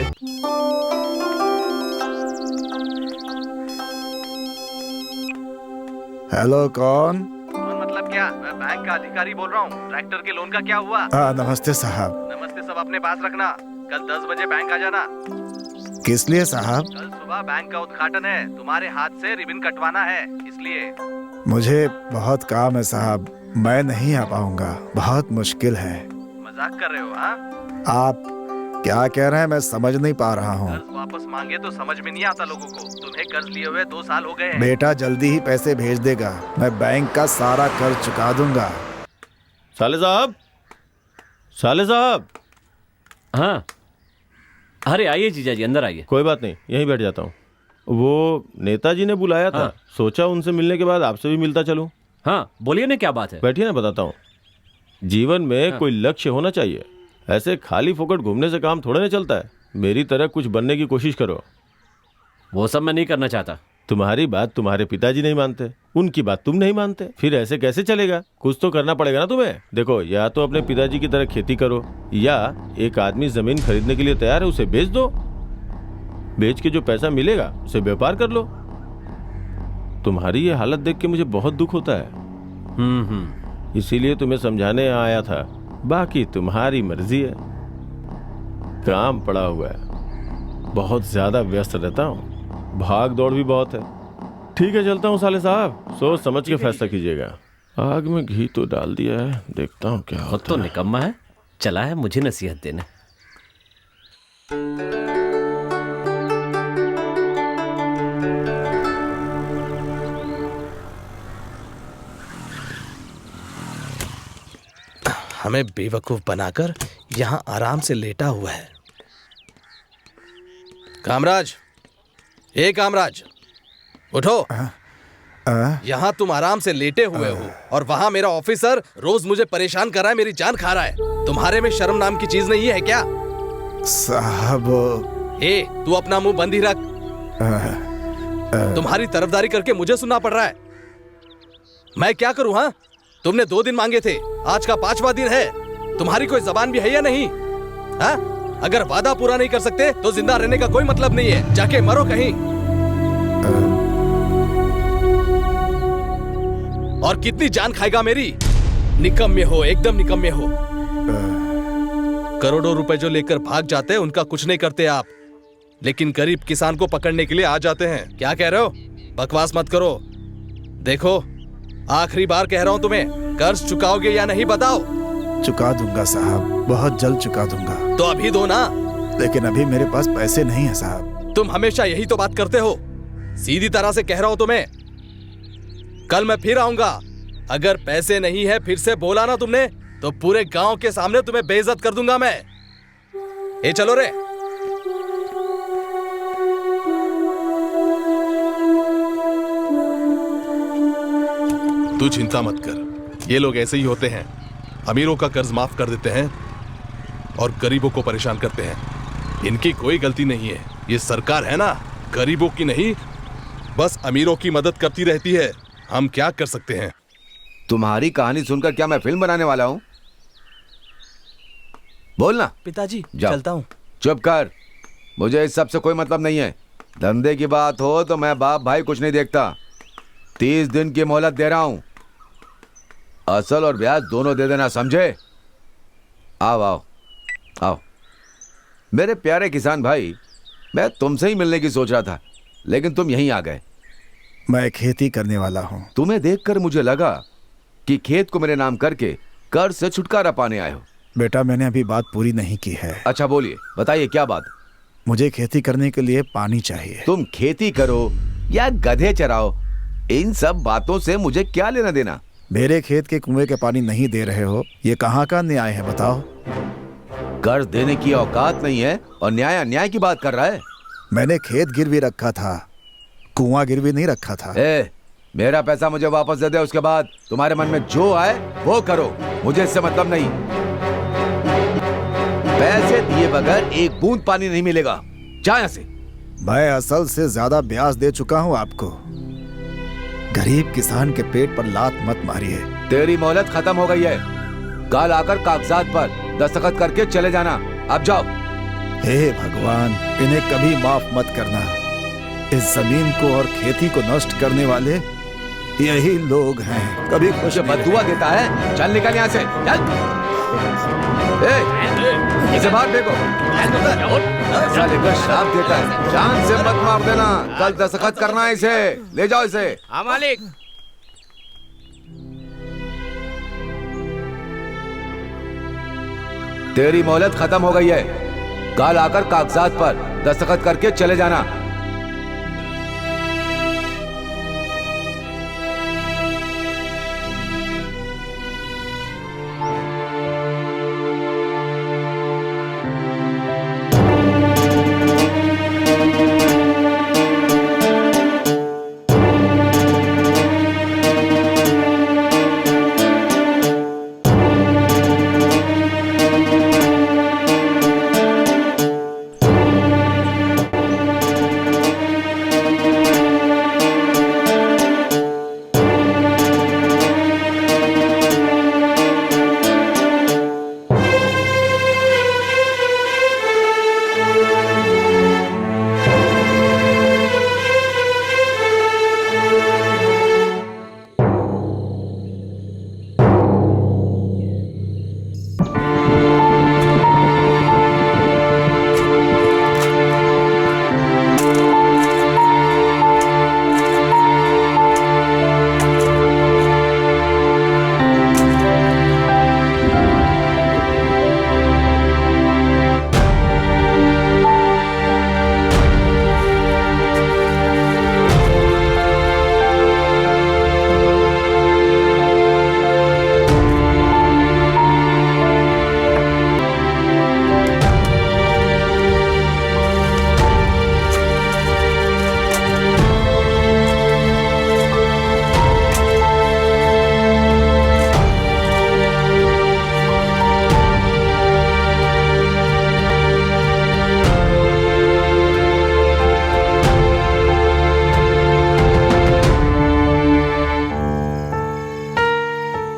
हेलो, कौन? मतलब क्या? मैं बैंक का अधिकारी बोल रहा हूँ। ट्रैक्टर के लोन का क्या हुआ? नमस्ते साहब। नमस्ते, सब अपने पास रखना। कल 10 बजे बैंक आ जाना। किस लिए साहब? कल सुबह बैंक का उद्घाटन है, तुम्हारे हाथ से रिबन कटवाना है, इसलिए। मुझे बहुत काम है साहब, मैं नहीं आ पाऊंगा, बहुत मुश्किल है। मजाक कर रहे हो? हाँ, आप क्या कह रहे हैं मैं समझ नहीं पा रहा हूँ। कर्ज वापस मांगे तो समझ में नहीं आता लोगों को। तुम्हें कर्ज लिए हुए 2 साल हो गए हैं। बेटा जल्दी ही पैसे भेज देगा, मैं बैंक का सारा कर्ज चुका दूंगा। साले साहब, साले साहब। हाँ, अरे आइए जीजा जी, अंदर आइए। कोई बात नहीं, यहीं बैठ जाता हूँ। वो नेताजी ने बुलाया था। हाँ। सोचा उनसे मिलने के बाद आपसे भी मिलता चलूं। हाँ बोलिए ना, क्या बात है? बैठिए ना, बताता हूँ। जीवन में कोई लक्ष्य होना चाहिए। ऐसे खाली फोकट घूमने से काम थोड़ा नहीं चलता है। मेरी तरह कुछ बनने की कोशिश करो। वो सब मैं नहीं करना चाहता। तुम्हारी बात तुम्हारे पिताजी नहीं मानते, उनकी बात तुम नहीं मानते, फिर ऐसे कैसे चलेगा? कुछ तो करना पड़ेगा ना तुम्हें। देखो, या तो अपने पिताजी की तरह खेती करो, या एक आदमी जमीन खरीदने के लिए तैयार है, उसे बेच दो। बेच के जो पैसा मिलेगा उसे व्यापार कर लो। तुम्हारी ये हालत देख के मुझे बहुत दुख होता है। इसीलिए तुम्हें समझाने आया था। बाकी तुम्हारी मर्जी है। काम पड़ा हुआ है, बहुत ज्यादा व्यस्त रहता हूँ, भाग दौड़ भी बहुत है। ठीक है, चलता हूँ साले साहब, सोच समझ के फैसला कीजिएगा। आग में घी तो डाल दिया है, देखता हूँ क्या होता है। तो निकम्मा है, चला है मुझे नसीहत देने। हमें बेवकूफ बनाकर यहाँ आराम से लेटा हुआ है। कामराज, ए कामराज, उठो। यहाँ तुम आराम से लेटे हुए हो और वहाँ मेरा ऑफिसर रोज मुझे परेशान कर रहा है, मेरी जान खा रहा है। तुम्हारे में शर्म नाम की चीज नहीं है क्या? साहब। ए, तू अपना मुंह बंद ही रख। तुम्हारी तरफदारी करके मुझे सुनना पड़ रहा है। मैं क्या करूँ? हाँ, तुमने 2 दिन मांगे थे, आज का 5वां दिन है। तुम्हारी कोई जबान भी है या नहीं? हाँ, अगर वादा पूरा नहीं कर सकते तो जिंदा रहने का कोई मतलब नहीं है, जाके मरो कहीं। और कितनी जान खाएगा मेरी? निकम्मे हो, एकदम निकम्मे हो। करोड़ों रुपए जो लेकर भाग जाते हैं उनका कुछ नहीं करते आप, लेकिन गरीब किसान को पकड़ने के लिए आ जाते हैं। क्या कह रहे हो? बकवास मत करो। देखो, आखिरी बार कह रहा हूं तुम्हें, कर्ज चुकाओगे या नहीं बताओ? चुका दूंगा साहब, बहुत जल्द चुका दूंगा। तो अभी दो ना। लेकिन अभी मेरे पास पैसे नहीं है साहब। तुम हमेशा यही तो बात करते हो। सीधी तरह से कह रहा हूं तुम्हें, कल मैं फिर आऊंगा। अगर पैसे नहीं है फिर से बोला ना तुमने, तो पूरे गांव के सामने तुम्हें बेइज्जत कर दूंगा मैं। ए चलो रे। तू चिंता मत कर, ये लोग ऐसे ही होते हैं। अमीरों का कर्ज माफ कर देते हैं और गरीबों को परेशान करते हैं। इनकी कोई गलती नहीं है, ये सरकार है ना, गरीबों की नहीं, बस अमीरों की मदद करती रहती है। हम क्या कर सकते हैं? तुम्हारी कहानी सुनकर क्या मैं फिल्म बनाने वाला हूँ? बोलना। पिताजी, जाओ। चलता हूँ। चुप कर, मुझे इस सब से कोई मतलब नहीं है। धंधे की बात हो तो मैं बाप भाई कुछ नहीं देखता। 30 दिन की मोहलत दे रहा हूँ, असल और ब्याज दोनों दे देना, समझे? आओ आओ आओ। मेरे प्यारे किसान भाई, मैं तुमसे ही मिलने की सोच रहा था, लेकिन तुम यहीं आ गए। मैं खेती करने वाला हूँ। तुम्हें देखकर मुझे लगा कि खेत को मेरे नाम करके कर्ज से छुटकारा पाने आए हो। बेटा, मैंने अभी बात पूरी नहीं की है। अच्छा बोलिए, बताइए क्या बात? मुझे खेती करने के लिए पानी चाहिए। तुम खेती करो या गधे चराओ, इन सब बातों से मुझे क्या लेना देना? मेरे खेत के कुएं के पानी नहीं दे रहे हो, ये कहाँ का न्याय है बताओ? कर्ज देने की औकात नहीं है और न्याय अन्याय की बात कर रहा है। मैंने खेत गिरवी रखा था, कुआं गिरवी नहीं रखा था। मेरा पैसा मुझे वापस दे दे, उसके बाद तुम्हारे मन में जो आए वो करो, मुझे इससे मतलब नहीं। पैसे दिए बगैर एक बूंद पानी नहीं मिलेगा, जा यहाँ से। मैं असल से ज्यादा ब्याज दे चुका हूँ आपको। गरीब किसान के पेट पर लात मत मारिए। तेरी मोहलत खत्म हो गई है, कल आकर कागजात पर दस्तखत करके चले जाना। अब जाओ। हे भगवान, इन्हें कभी माफ मत करना। इस जमीन को और खेती को नष्ट करने वाले यही लोग हैं। कभी खुश बददुआ देता है, चल निकल यहाँ से, चल। इसे बाहर देखो, साले का श्राप देता है। जान से मत मार देना, कल दस्तखत करना है इसे। ले जाओ इसे। हाँ मालिक। तेरी मोहलत खत्म हो गई है। कल आकर कागजात पर दस्तखत करके चले जाना।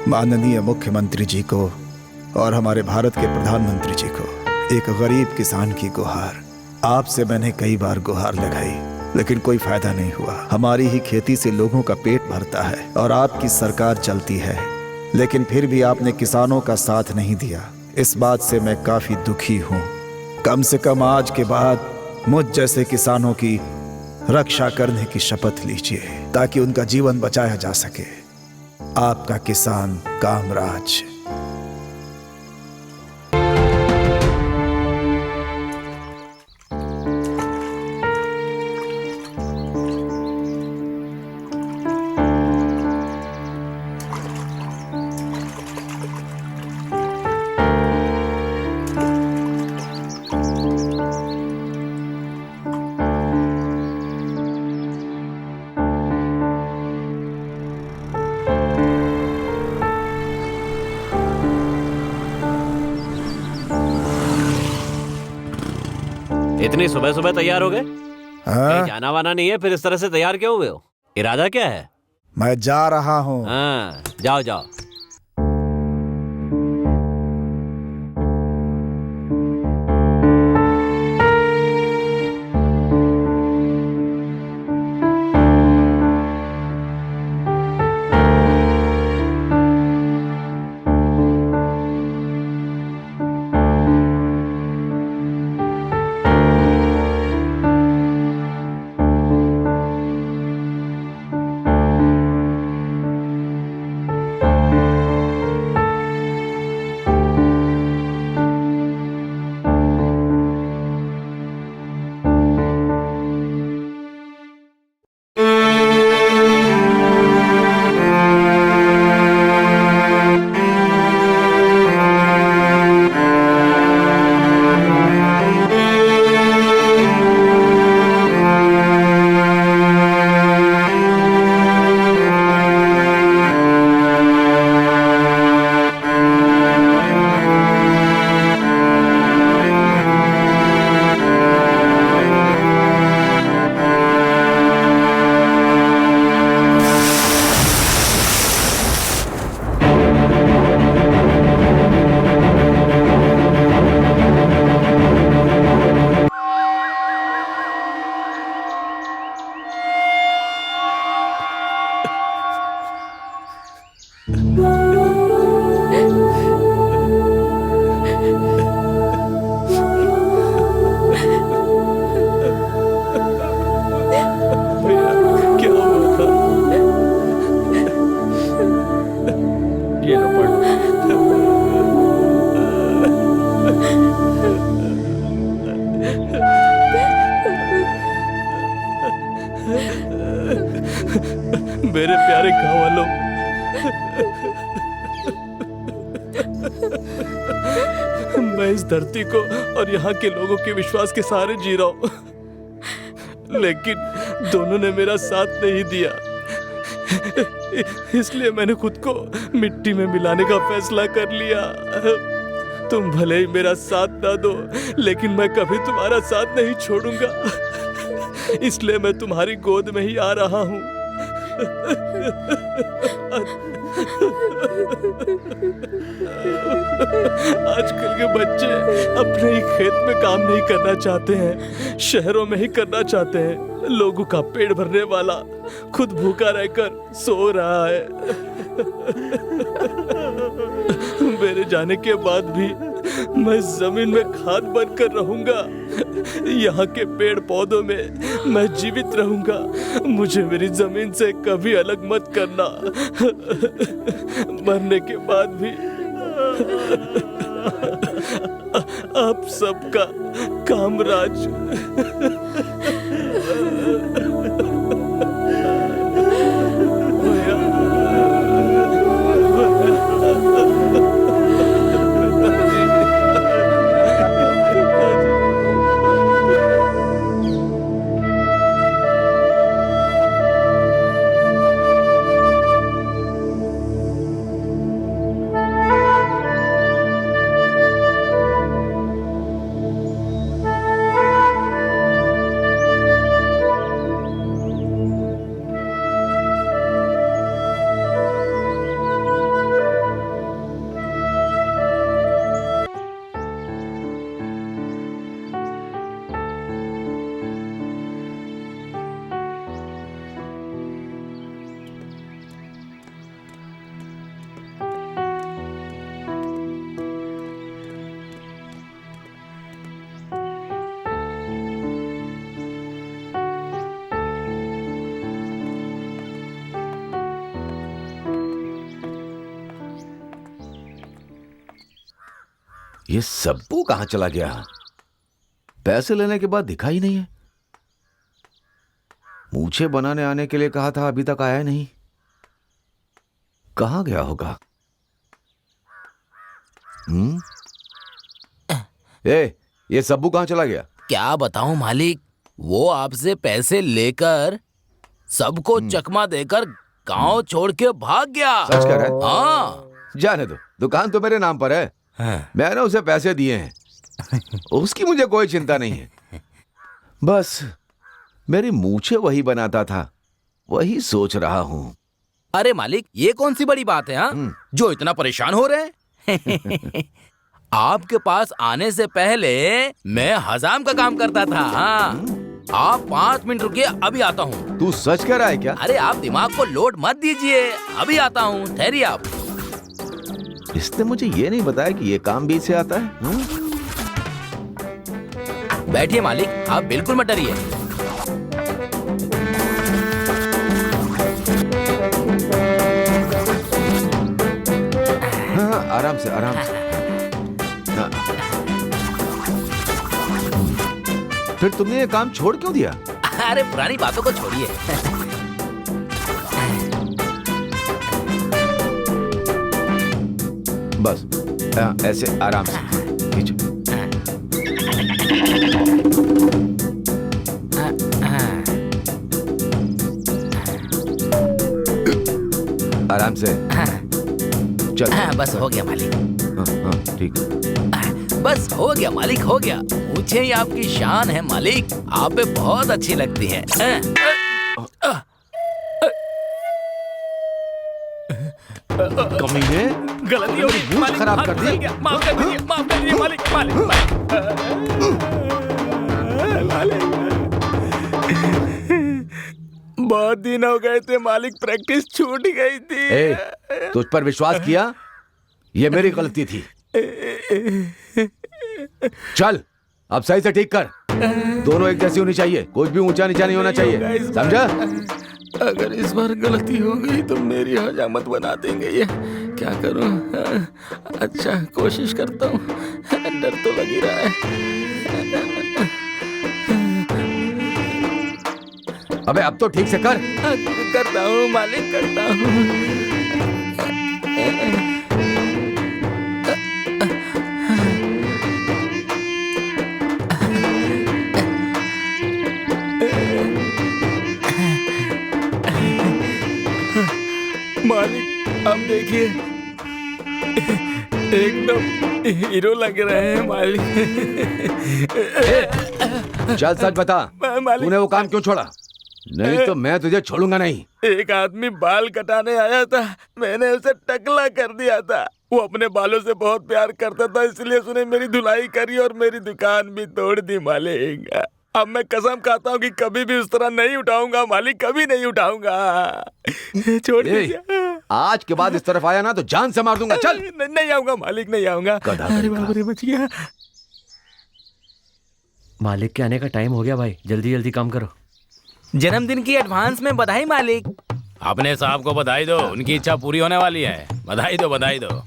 माननीय मुख्यमंत्री जी को और हमारे भारत के प्रधानमंत्री जी को एक गरीब किसान की गुहार। आपसे मैंने कई बार गुहार लगाई लेकिन कोई फायदा नहीं हुआ। हमारी ही खेती से लोगों का पेट भरता है और आपकी सरकार चलती है, लेकिन फिर भी आपने किसानों का साथ नहीं दिया। इस बात से मैं काफी दुखी हूँ। कम से कम आज के बाद मुझ जैसे किसानों की रक्षा करने की शपथ लीजिए ताकि उनका जीवन बचाया जा सके। आपका किसान कामराज। इतनी सुबह सुबह तैयार हो गए? कहीं जाना वाना नहीं है? फिर इस तरह से तैयार क्यों हुए हो? इरादा क्या है? मैं जा रहा हूँ। हाँ, जाओ जाओ। मेरे प्यारे गाँव वालों, मैं इस धरती को और यहाँ के लोगों के विश्वास के सहारे जी रहा हूँ, लेकिन दोनों ने मेरा साथ नहीं दिया। इसलिए मैंने खुद को मिट्टी में मिलाने का फैसला कर लिया। तुम भले ही मेरा साथ ना दो, लेकिन मैं कभी तुम्हारा साथ नहीं छोड़ूंगा। इसलिए मैं तुम्हारी गोद में ही आ रहा हूँ। आजकल के बच्चे अपने ही खेत में काम नहीं करना चाहते हैं, शहरों में ही करना चाहते हैं। लोगों का पेट भरने वाला खुद भूखा रहकर सो रहा है। मेरे जाने के बाद भी मैं जमीन में खाद बनकर रहूंगा। यहाँ के पेड़ पौधों में मैं जीवित रहूंगा। मुझे मेरी जमीन से कभी अलग मत करना। मरने के बाद भी आप सबका कामराज। ये सब्बू कहां चला गया? पैसे लेने के बाद दिखा ही नहीं है। मूछें बनाने आने के लिए कहा था, अभी तक आया नहीं। कहां गया होगा? ये सब्बू कहां चला गया? क्या बताऊं मालिक, वो आपसे पैसे लेकर सबको चकमा देकर गांव छोड़ के भाग गया। सच कह रहा है? हाँ। जाने दो, दुकान तो मेरे नाम पर है। मैंने उसे पैसे दिए हैं। उसकी मुझे कोई चिंता नहीं है। बस मेरी मूछें वही बनाता था, वही सोच रहा हूं। अरे मालिक, ये कौन सी बड़ी बात है हाँ? जो इतना परेशान हो रहे हैं? आपके पास आने से पहले मैं हजाम का काम करता था। हाँ। आप 5 मिनट रुकिए, अभी आता हूँ। तू सच कह रहा है क्या? अरे आप दिमाग को लोड मत दीजिए, अभी आता हूँ, ठहरिए आप। इसने मुझे ये नहीं बताया कि ये काम भी से आता है। बैठिए मालिक, आप बिल्कुल मत डरिए। हाँ, आराम से आराम से। हाँ। फिर तुमने ये काम छोड़ क्यों दिया? अरे पुरानी बातों को छोड़िए। बस ऐसे आराम से खींचो। आराम से चल। बस हो गया मालिक। हाँ, ठीक। बस हो गया मालिक, हो गया। मुझे ही आपकी शान है मालिक, आप पे बहुत अच्छी लगती है। कमीने, गलती हो गई मालिक, खराब कर दी। माफ कर दीजिए, माफ कर दीजिए मालिक, मालिक। बहुत दिन हो गए थे मालिक, प्रैक्टिस छूट गई थी। तुझ पर विश्वास किया, ये मेरी गलती थी। चल अब सही से ठीक कर। दोनों एक जैसी होनी चाहिए, कुछ भी ऊंचा नीचा नहीं होना चाहिए, समझा? अगर इस बार गलती हो गई तो मेरी हजामत बना देंगे ये। क्या करूं? अच्छा कोशिश करता हूँ। डर तो लग ही रहा है। अबे अब तो ठीक से कर। करता हूँ मालिक, करता हूँ। मालिक आप देखिए, एकदम हीरो लग रहे हैं मालिक। चल सच बता, तूने वो काम क्यों छोड़ा? नहीं तो मैं तुझे छोड़ूंगा नहीं। एक आदमी बाल कटाने आया था, मैंने उसे टकला कर दिया था। वो अपने बालों से बहुत प्यार करता था, इसलिए उसने मेरी धुलाई करी और मेरी दुकान भी तोड़ दी मालिक। अब मैं कसम खाता हूँ कि कभी भी उस तरह नहीं उठाऊंगा मालिक, कभी नहीं उठाऊंगा। छोड़ दीजिए। आज के बाद इस तरफ आया ना तो जान से मार दूंगा। चल। नहीं आऊंगा मालिक, नहीं आऊंगा। अरे बाप रे, बच गया। मालिक के आने का टाइम हो गया भाई, जल्दी जल्दी काम करो। जन्मदिन की एडवांस में बधाई मालिक। अपने साहब को बधाई दो, उनकी इच्छा पूरी होने वाली है। बधाई दो, बधाई दो।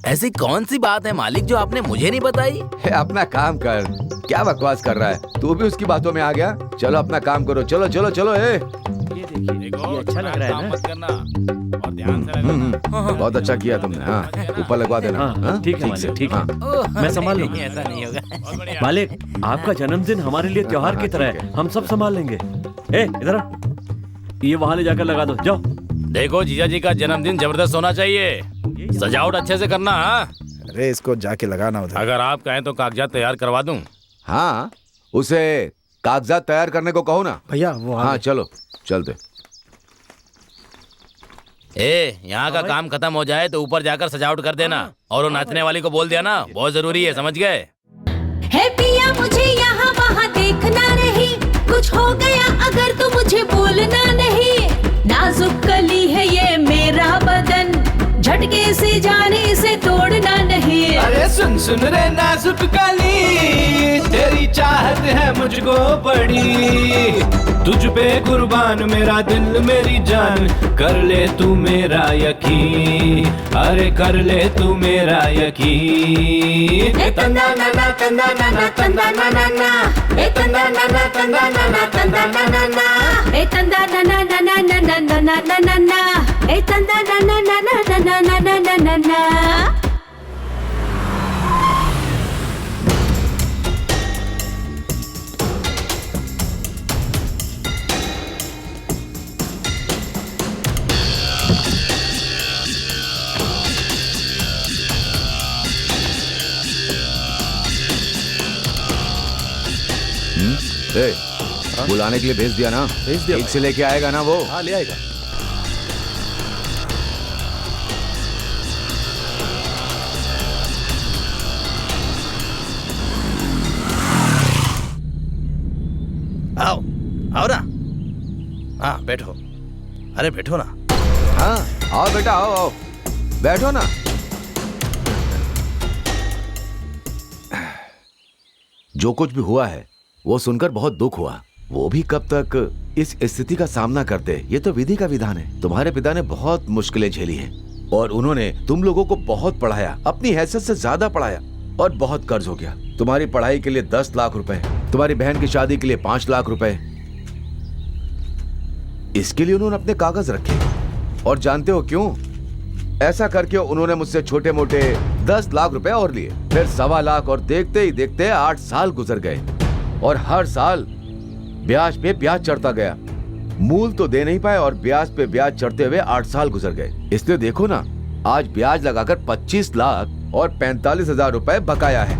ऐसी कौन सी बात है मालिक जो आपने मुझे नहीं बताई? अपना काम कर, क्या बकवास कर रहा है तू भी उसकी बातों में आ गया। चलो अपना काम करो, चलो चलो चलो। ये देखिए, ये अच्छा लग रहा है ना? मत करना और ध्यान से रहना। बहुत अच्छा किया तुमने। हाँ, ऊपर लगवा देना। हाँ, ठीक है मालिक, ठीक है। मैं संभाल लूंगा। ऐसा नहीं होगा मालिक, आपका जन्मदिन हमारे लिए त्योहार की तरह है, हम सब संभाल लेंगे। ए इधर आ, ये वहां ले जाकर लगा दो, जाओ। देखो जीजा जी का जन्मदिन जबरदस्त होना चाहिए, सजावट अच्छे से करना। हाँ? अरे इसको जाके लगाना उधर। अगर आप कहें तो कागजात तैयार करवा दूं। हाँ, उसे कागजात तैयार करने को कहो ना भैया वो हाँ चलो चलते। यहाँ का काम खत्म हो जाए तो ऊपर जाकर सजावट कर देना, और वो नाचने वाली को बोल दिया ना, बहुत जरूरी है, समझ गए? है पिया मुझे यहाँ वहाँ देखना नहीं, कुछ हो गया अगर तो मुझे बोलना नहीं। नाजुक कली है ये मेरा बदन, झटके से जाने से तोड़ना नहीं। अरे सुन सुन रे नाजुक कली, तेरी चाहत है मुझको बड़ी, तुझ पे कुर्बान मेरा दिल मेरी जान, कर ले तू मेरा यकीन, अरे कर ले तू मेरा यकीन। ए तंदा नाना तंदा नाना तंदा नाना ना, ए तंदा नाना तंदा नाना तंदा नाना ना, ए तंदा नाना नाना नाना नाना नाना, ए तंदा नाना नाना नाना नाना नाना। बुलाने के लिए भेज दिया ना? भेज दिया। ठीक से लेके आएगा ना वो? हाँ ले आएगा। आओ आओ ना। हाँ बैठो, अरे बैठो ना। हाँ आओ बेटा, आओ आओ बैठो ना। जो कुछ भी हुआ है वो सुनकर बहुत दुख हुआ। वो भी कब तक इस स्थिति का सामना करते, ये तो विधि का विधान है। तुम्हारे पिता ने बहुत मुश्किलें झेली हैं और उन्होंने तुम लोगों को बहुत पढ़ाया, अपनी हैसियत से ज्यादा पढ़ाया, और बहुत कर्ज हो गया। तुम्हारी पढ़ाई के लिए 10 लाख रुपए, तुम्हारी बहन की शादी के लिए 5 लाख रुपए, इसके लिए उन्होंने अपने कागज रखे। और जानते हो क्यों? ऐसा करके उन्होंने मुझसे छोटे मोटे 10 लाख रुपए और लिए, फिर 1.25 लाख, और देखते ही देखते 8 साल गुजर गए और हर साल ब्याज पे ब्याज चढ़ता गया। मूल तो दे नहीं पाए और ब्याज पे ब्याज चढ़ते हुए 8 साल गुजर गए। इसलिए देखो ना, आज ब्याज लगाकर 25 लाख और 45,000 रुपए बकाया है।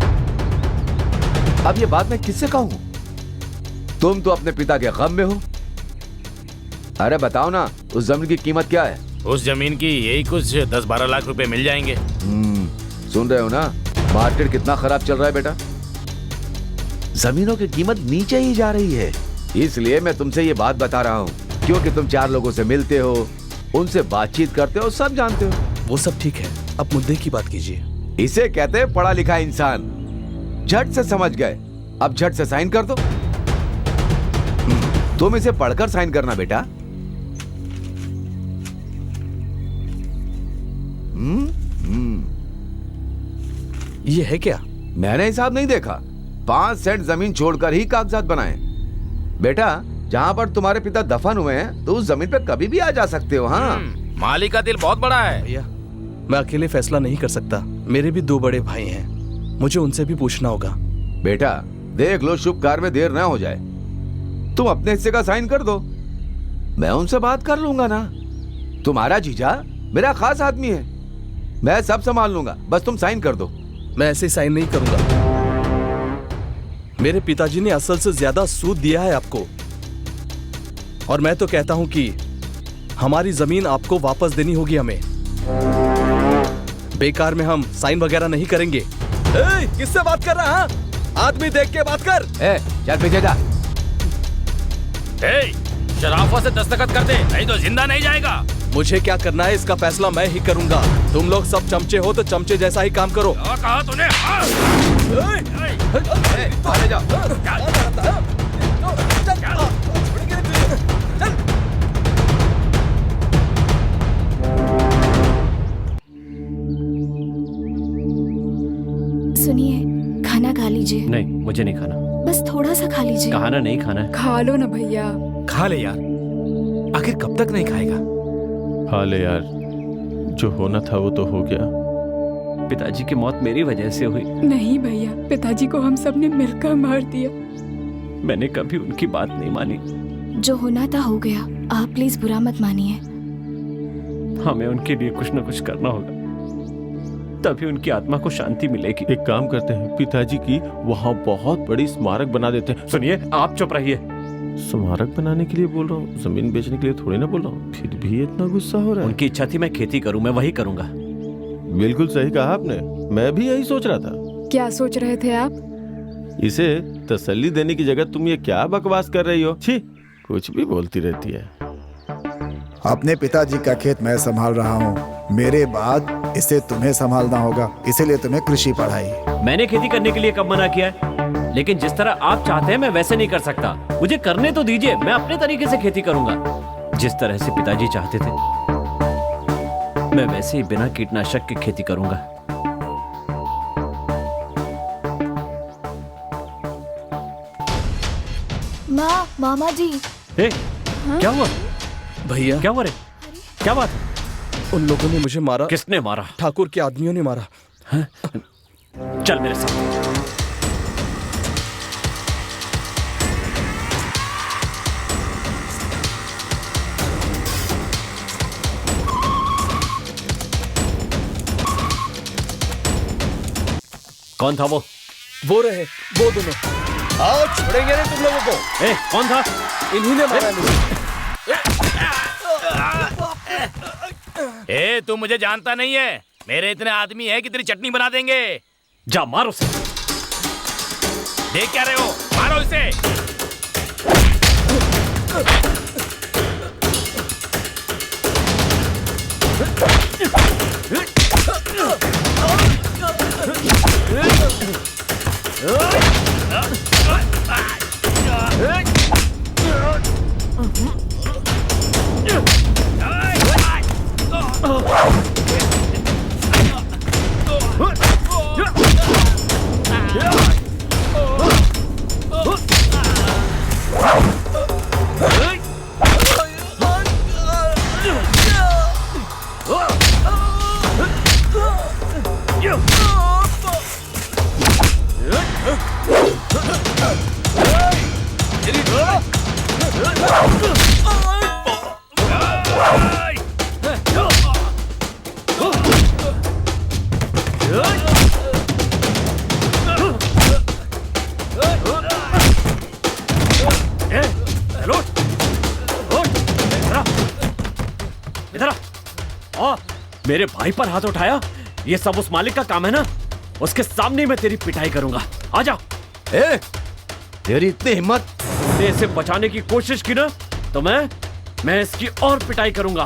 अब ये बात मैं किससे कहूं? तुम तो अपने पिता के गम में हो। अरे बताओ ना, उस जमीन की कीमत क्या है? उस जमीन की यही कुछ 10-12 लाख रुपए मिल जाएंगे। सुन रहे हो ना, मार्केट कितना खराब चल रहा है बेटा। जमीनों की कीमत नीचे ही जा रही है। इसलिए मैं तुमसे ये बात बता रहा हूँ, क्योंकि तुम 4 लोगों से मिलते हो, उनसे बातचीत करते हो, सब जानते हो। वो सब ठीक है, अब मुद्दे की बात कीजिए। इसे कहते हैं पढ़ा लिखा इंसान। झट से समझ गए, अब झट से साइन कर दो। तुम इसे पढ़कर साइन करना बेटा। ये है क्या? मैंने हिसाब नहीं देखा, 5 सेंट जमीन छोड़कर ही कागजात बनाए। बेटा, जहाँ पर तुम्हारे पिता दफन हुए हैं तो उस जमीन पे कभी भी आ जा सकते हो। हाँ, मालिक का दिल बहुत बड़ा है। भैया, मैं अकेले फैसला नहीं कर सकता, मेरे भी 2 बड़े भाई हैं, मुझे उनसे भी पूछना होगा। बेटा देख लो, शुभ कार्य में देर ना हो जाए। तुम अपने हिस्से का साइन कर दो, मैं उनसे बात कर लूंगा ना। तुम्हारा जीजा मेरा खास आदमी है, मैं सब संभाल लूंगा, बस तुम साइन कर दो। मैं ऐसे साइन नहीं करूंगा। मेरे पिताजी ने असल से ज्यादा सूद दिया है आपको, और मैं तो कहता हूं कि हमारी जमीन आपको वापस देनी होगी हमें। बेकार में हम साइन वगैरह नहीं करेंगे। किससे बात कर रहा है? आदमी देख के बात कर। चल पीछे जा। शराफत से दस्तखत कर दे, नहीं तो जिंदा नहीं जाएगा। मुझे क्या करना है इसका फैसला मैं ही करूंगा। तुम लोग सब चमचे हो तो चमचे जैसा ही काम करो। क्या कहा तूने? सुनिए, खाना खा लीजिए। नहीं, मुझे नहीं खाना। बस थोड़ा सा खा लीजिए। खाना नहीं खाना है। खा लो ना भैया। खा ले यार, आखिर कब तक नहीं खाएगा? खा ले यार, जो होना था वो तो हो गया। पिताजी की मौत मेरी वजह से हुई। नहीं भैया, पिताजी को हम सब ने मिलकर मार दिया। मैंने कभी उनकी बात नहीं मानी। जो होना था हो गया, आप प्लीज बुरा मत मानिए। हमें उनके लिए कुछ न कुछ करना होगा, तभी उनकी आत्मा को शांति मिलेगी। एक काम करते हैं, पिताजी की वहाँ बहुत बड़ी स्मारक बना देते हैं। सुनिए, आप चुप रहिए। स्मारक बनाने के लिए बोल रहा हूँ, जमीन बेचने के लिए थोड़ी ना बोल रहा हूँ। फिर भी इतना गुस्सा हो रहा है। उनकी इच्छा थी मैं खेती करूँ, मैं वही करूँगा। बिल्कुल सही कहा आपने, मैं भी यही सोच रहा था। क्या सोच रहे थे आप? इसे तसल्ली देने की जगह तुम ये क्या बकवास कर रही हो? छी, कुछ भी बोलती रहती है। अपने पिताजी का खेत मैं संभाल रहा हूँ, मेरे बाद इसे तुम्हें संभालना होगा, इसीलिए तुम्हें कृषि पढ़ाई। मैंने खेती करने के लिए कब मना किया है? लेकिन जिस तरह आप चाहते हैं मैं वैसे नहीं कर सकता। मुझे करने तो दीजिए, मैं अपने तरीके से खेती करूंगा। जिस तरह से पिताजी चाहते थे, मैं वैसे ही बिना कीटनाशक के खेती करूंगा। मामा जी। क्या हुआ भैया? क्या हुआ रे? क्या बात? उन लोगों ने मुझे मारा। किसने मारा? ठाकुर के आदमियों ने मारा। चल मेरे साथ। कौन था वो? वो रहे, वो दोनों। आओ, छोड़ेंगे नहीं तुम लोगों को। कौन था? इन्हीं ने मारा मुझे। तू मुझे जानता नहीं है, मेरे इतने आदमी है कि तेरी चटनी बना देंगे। जा मारो उसे। देख क्या रहे हो? मारो इसे। मेरे भाई पर हाथ उठाया, ये सब उस मालिक का काम है ना। उसके सामने मैं तेरी पिटाई करूंगा। आजा। तेरी इतनी हिम्मत? तूने इसे बचाने की कोशिश की ना, तो मैं इसकी और पिटाई करूंगा।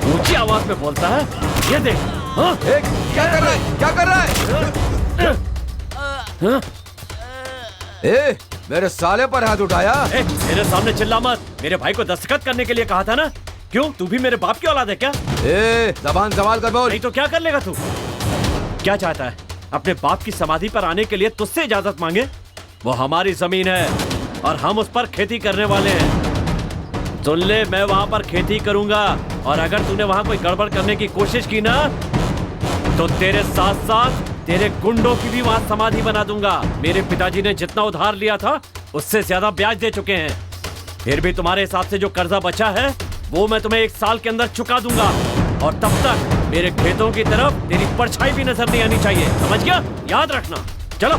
ऊंची आवाज में बोलता है, ये देख। हाँ? क्या कर रहा है? क्या कर रहा है? मेरे साले पर हाथ उठाया। मेरे सामने चिल्ला मत। मेरे भाई को दस्तखत करने के लिए कहा था ना। क्यों, तू भी मेरे बाप की औलाद है क्या? जबान संभाल कर बोल। नहीं तो क्या कर लेगा तू? क्या चाहता है? अपने बाप की समाधि पर आने के लिए तुझसे इजाजत मांगे? वो हमारी जमीन है और हम उस पर खेती करने वाले हैं। सुन ले, मैं वहां पर खेती करूंगा और अगर तूने वहां कोई गड़बड़ करने की कोशिश की ना तो तेरे साथ साथ तेरे गुंडों की भी वहां समाधि बना दूंगा। मेरे पिताजी ने जितना उधार लिया था उससे ज्यादा ब्याज दे चुके हैं। फिर भी तुम्हारे हिसाब से जो कर्जा बचा है वो मैं तुम्हें 1 साल के अंदर चुका दूंगा और तब तक मेरे खेतों की तरफ तेरी परछाई भी नजर नहीं आनी चाहिए, समझ गया? याद रखना। चलो।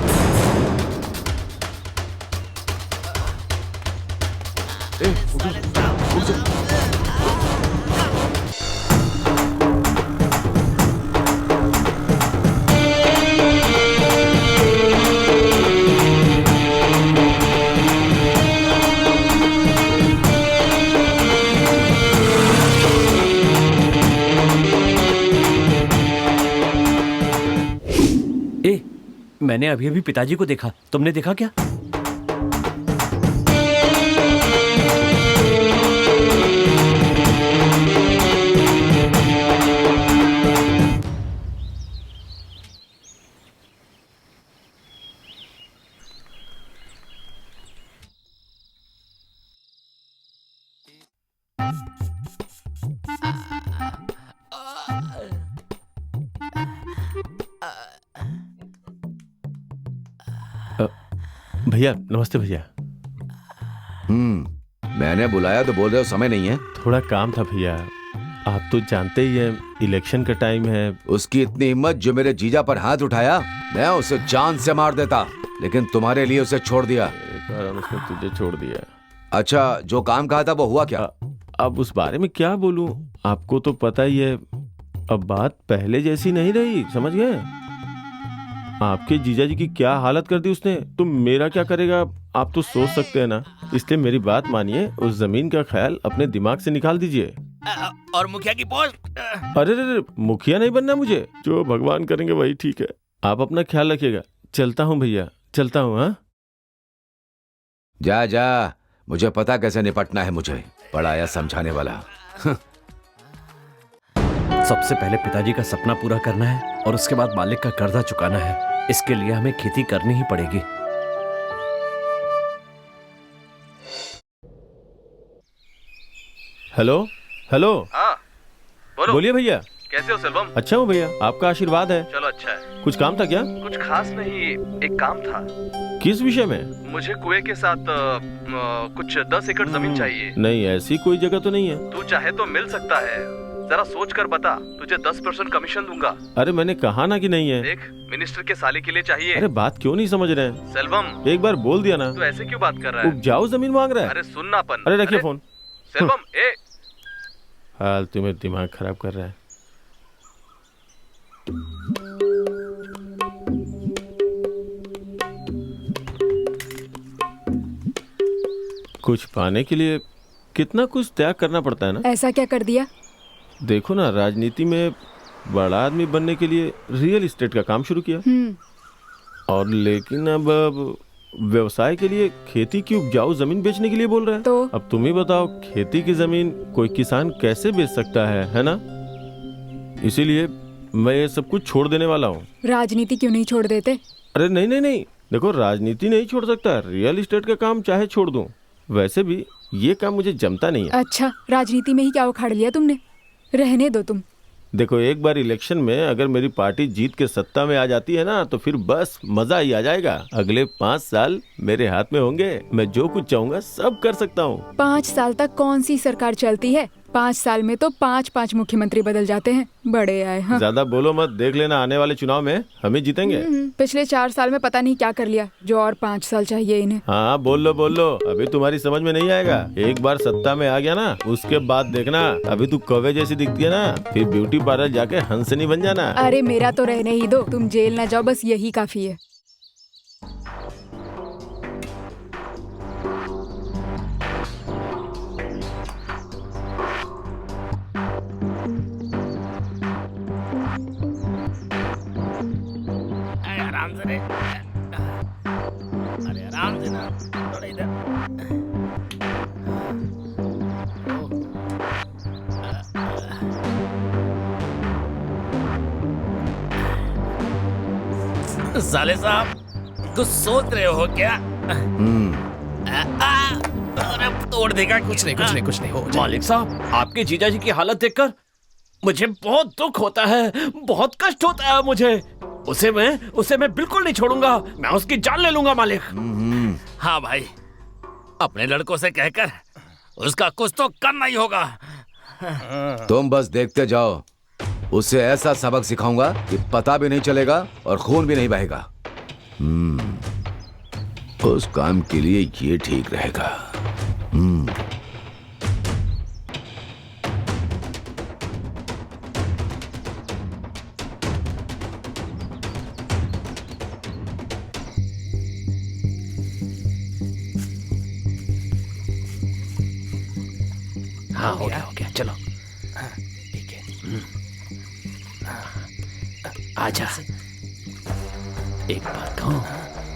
मैंने अभी अभी पिताजी को देखा, तुमने देखा क्या? भैया नमस्ते भैया। मैंने बुलाया तो बोल रहे हो समय नहीं है? थोड़ा काम था भैया, आप तो जानते ही हैं इलेक्शन का टाइम है। उसकी इतनी हिम्मत जो मेरे जीजा पर हाथ उठाया, मैं उसे चांद से मार देता, लेकिन तुम्हारे लिए उसे छोड़ दिया। उसने तुझे छोड़ दिया। अच्छा, जो काम कहा था वो हुआ क्या? अब उस बारे में क्या बोलूं, आपको तो पता ही है, अब बात पहले जैसी नहीं रही, समझ गए? आपके जीजा जी की क्या हालत कर दी उसने, तो मेरा क्या करेगा आप तो सोच सकते हैं ना। इसलिए मेरी बात मानिए, उस जमीन का ख्याल अपने दिमाग से निकाल दीजिए। और मुखिया की पोस्ट? अरे मुखिया नहीं बनना मुझे, जो भगवान करेंगे वही ठीक है। आप अपना ख्याल रखिएगा। चलता हूँ भैया, चलता हूँ। हाँ, जा जा, मुझे पता कैसे निपटना है, मुझे पढ़ाया समझाने वाला। सबसे पहले पिताजी का सपना पूरा करना है और उसके बाद मालिक का कर्जा चुकाना है। इसके लिए हमें खेती करनी ही पड़ेगी। Hello hello. हाँ बोलो। बोलिए भैया। कैसे हो सेल्वम? अच्छा हूँ भैया, आपका आशीर्वाद है। चलो अच्छा है। कुछ काम था क्या? कुछ खास नहीं, एक काम था। किस विषय में? मुझे कुएं के साथ कुछ 10 एकड़ जमीन चाहिए। नहीं, ऐसी कोई जगह तो नहीं है। तू चाहे तो मिल सकता है, जरा सोच कर बता, तुझे 10% कमीशन दूंगा। अरे मैंने कहा ना कि नहीं है। देख, मिनिस्टर के साले के लिए चाहिए। अरे बात क्यों नहीं समझ रहे हैं? सेल्वम, एक बार बोल दिया ना। तू ऐसे क्यों बात कर रहा है? उपजाऊ जमीन मांग रहा है। अरे सुनना अपन। अरे रखिए फोन। सेल्वम, हाल तुम्हें दिमाग खराब कर रहा है। कुछ पाने के लिए कितना कुछ त्याग करना पड़ता है ना। ऐसा क्या कर दिया? देखो ना, राजनीति में बड़ा आदमी बनने के लिए रियल एस्टेट का काम शुरू किया, और लेकिन अब व्यवसाय के लिए खेती की उपजाऊ जमीन बेचने के लिए बोल रहा है। तो अब तुम ही बताओ, खेती की जमीन कोई किसान कैसे बेच सकता है ना? इसीलिए मैं ये सब कुछ छोड़ देने वाला हूँ। राजनीति क्यों नहीं छोड़ देते? अरे नहीं नहीं नहीं, देखो राजनीति नहीं छोड़ सकता, रियल एस्टेट का काम चाहे छोड़ दूं। वैसे भी ये काम मुझे जमता नहीं है। अच्छा, राजनीति में ही क्या उखाड़ लिया तुमने? रहने दो तुम। देखो, एक बार इलेक्शन में अगर मेरी पार्टी जीत के सत्ता में आ जाती है ना, तो फिर बस मजा ही आ जाएगा। अगले 5 साल मेरे हाथ में होंगे, मैं जो कुछ चाहूंगा सब कर सकता हूँ। 5 साल तक कौन सी सरकार चलती है? 5 साल में तो 5 मुख्यमंत्री बदल जाते हैं। बड़े आए। हाँ। ज्यादा बोलो मत, देख लेना आने वाले चुनाव में हम ही जीतेंगे। पिछले 4 साल में पता नहीं क्या कर लिया, जो और 5 साल चाहिए इन्हें। हाँ बोल लो, अभी तुम्हारी समझ में नहीं आएगा। एक बार सत्ता में आ गया ना, उसके बाद देखना, अभी तू कौवे जैसी दिखती है ना, फिर ब्यूटी पार्लर जाके हंसनी बन जाना। अरे मेरा तो रहने ही दो, तुम जेल न जाओ, बस यही काफी है। आराम से रे। अरे आराम से ना, थोड़ा इधर। साले साहब कुछ सोच रहे हो क्या? अरे तोड़ देगा। कुछ नहीं हो जाए। मालिक साहब, आपके जीजा जी की हालत देखकर मुझे बहुत दुख होता है, बहुत कष्ट होता है मुझे। उसे मैं बिल्कुल नहीं छोड़ूंगा, मैं उसकी जान ले लूंगा मालिक। हाँ भाई, अपने लड़कों से कहकर उसका कुछ तो करना ही होगा। तुम बस देखते जाओ, उसे ऐसा सबक सिखाऊंगा कि पता भी नहीं चलेगा और खून भी नहीं बहेगा। उस काम के लिए ये ठीक रहेगा। हाँ, हो गया, चलो। ठीक है। आजा। एक बात कहूँ,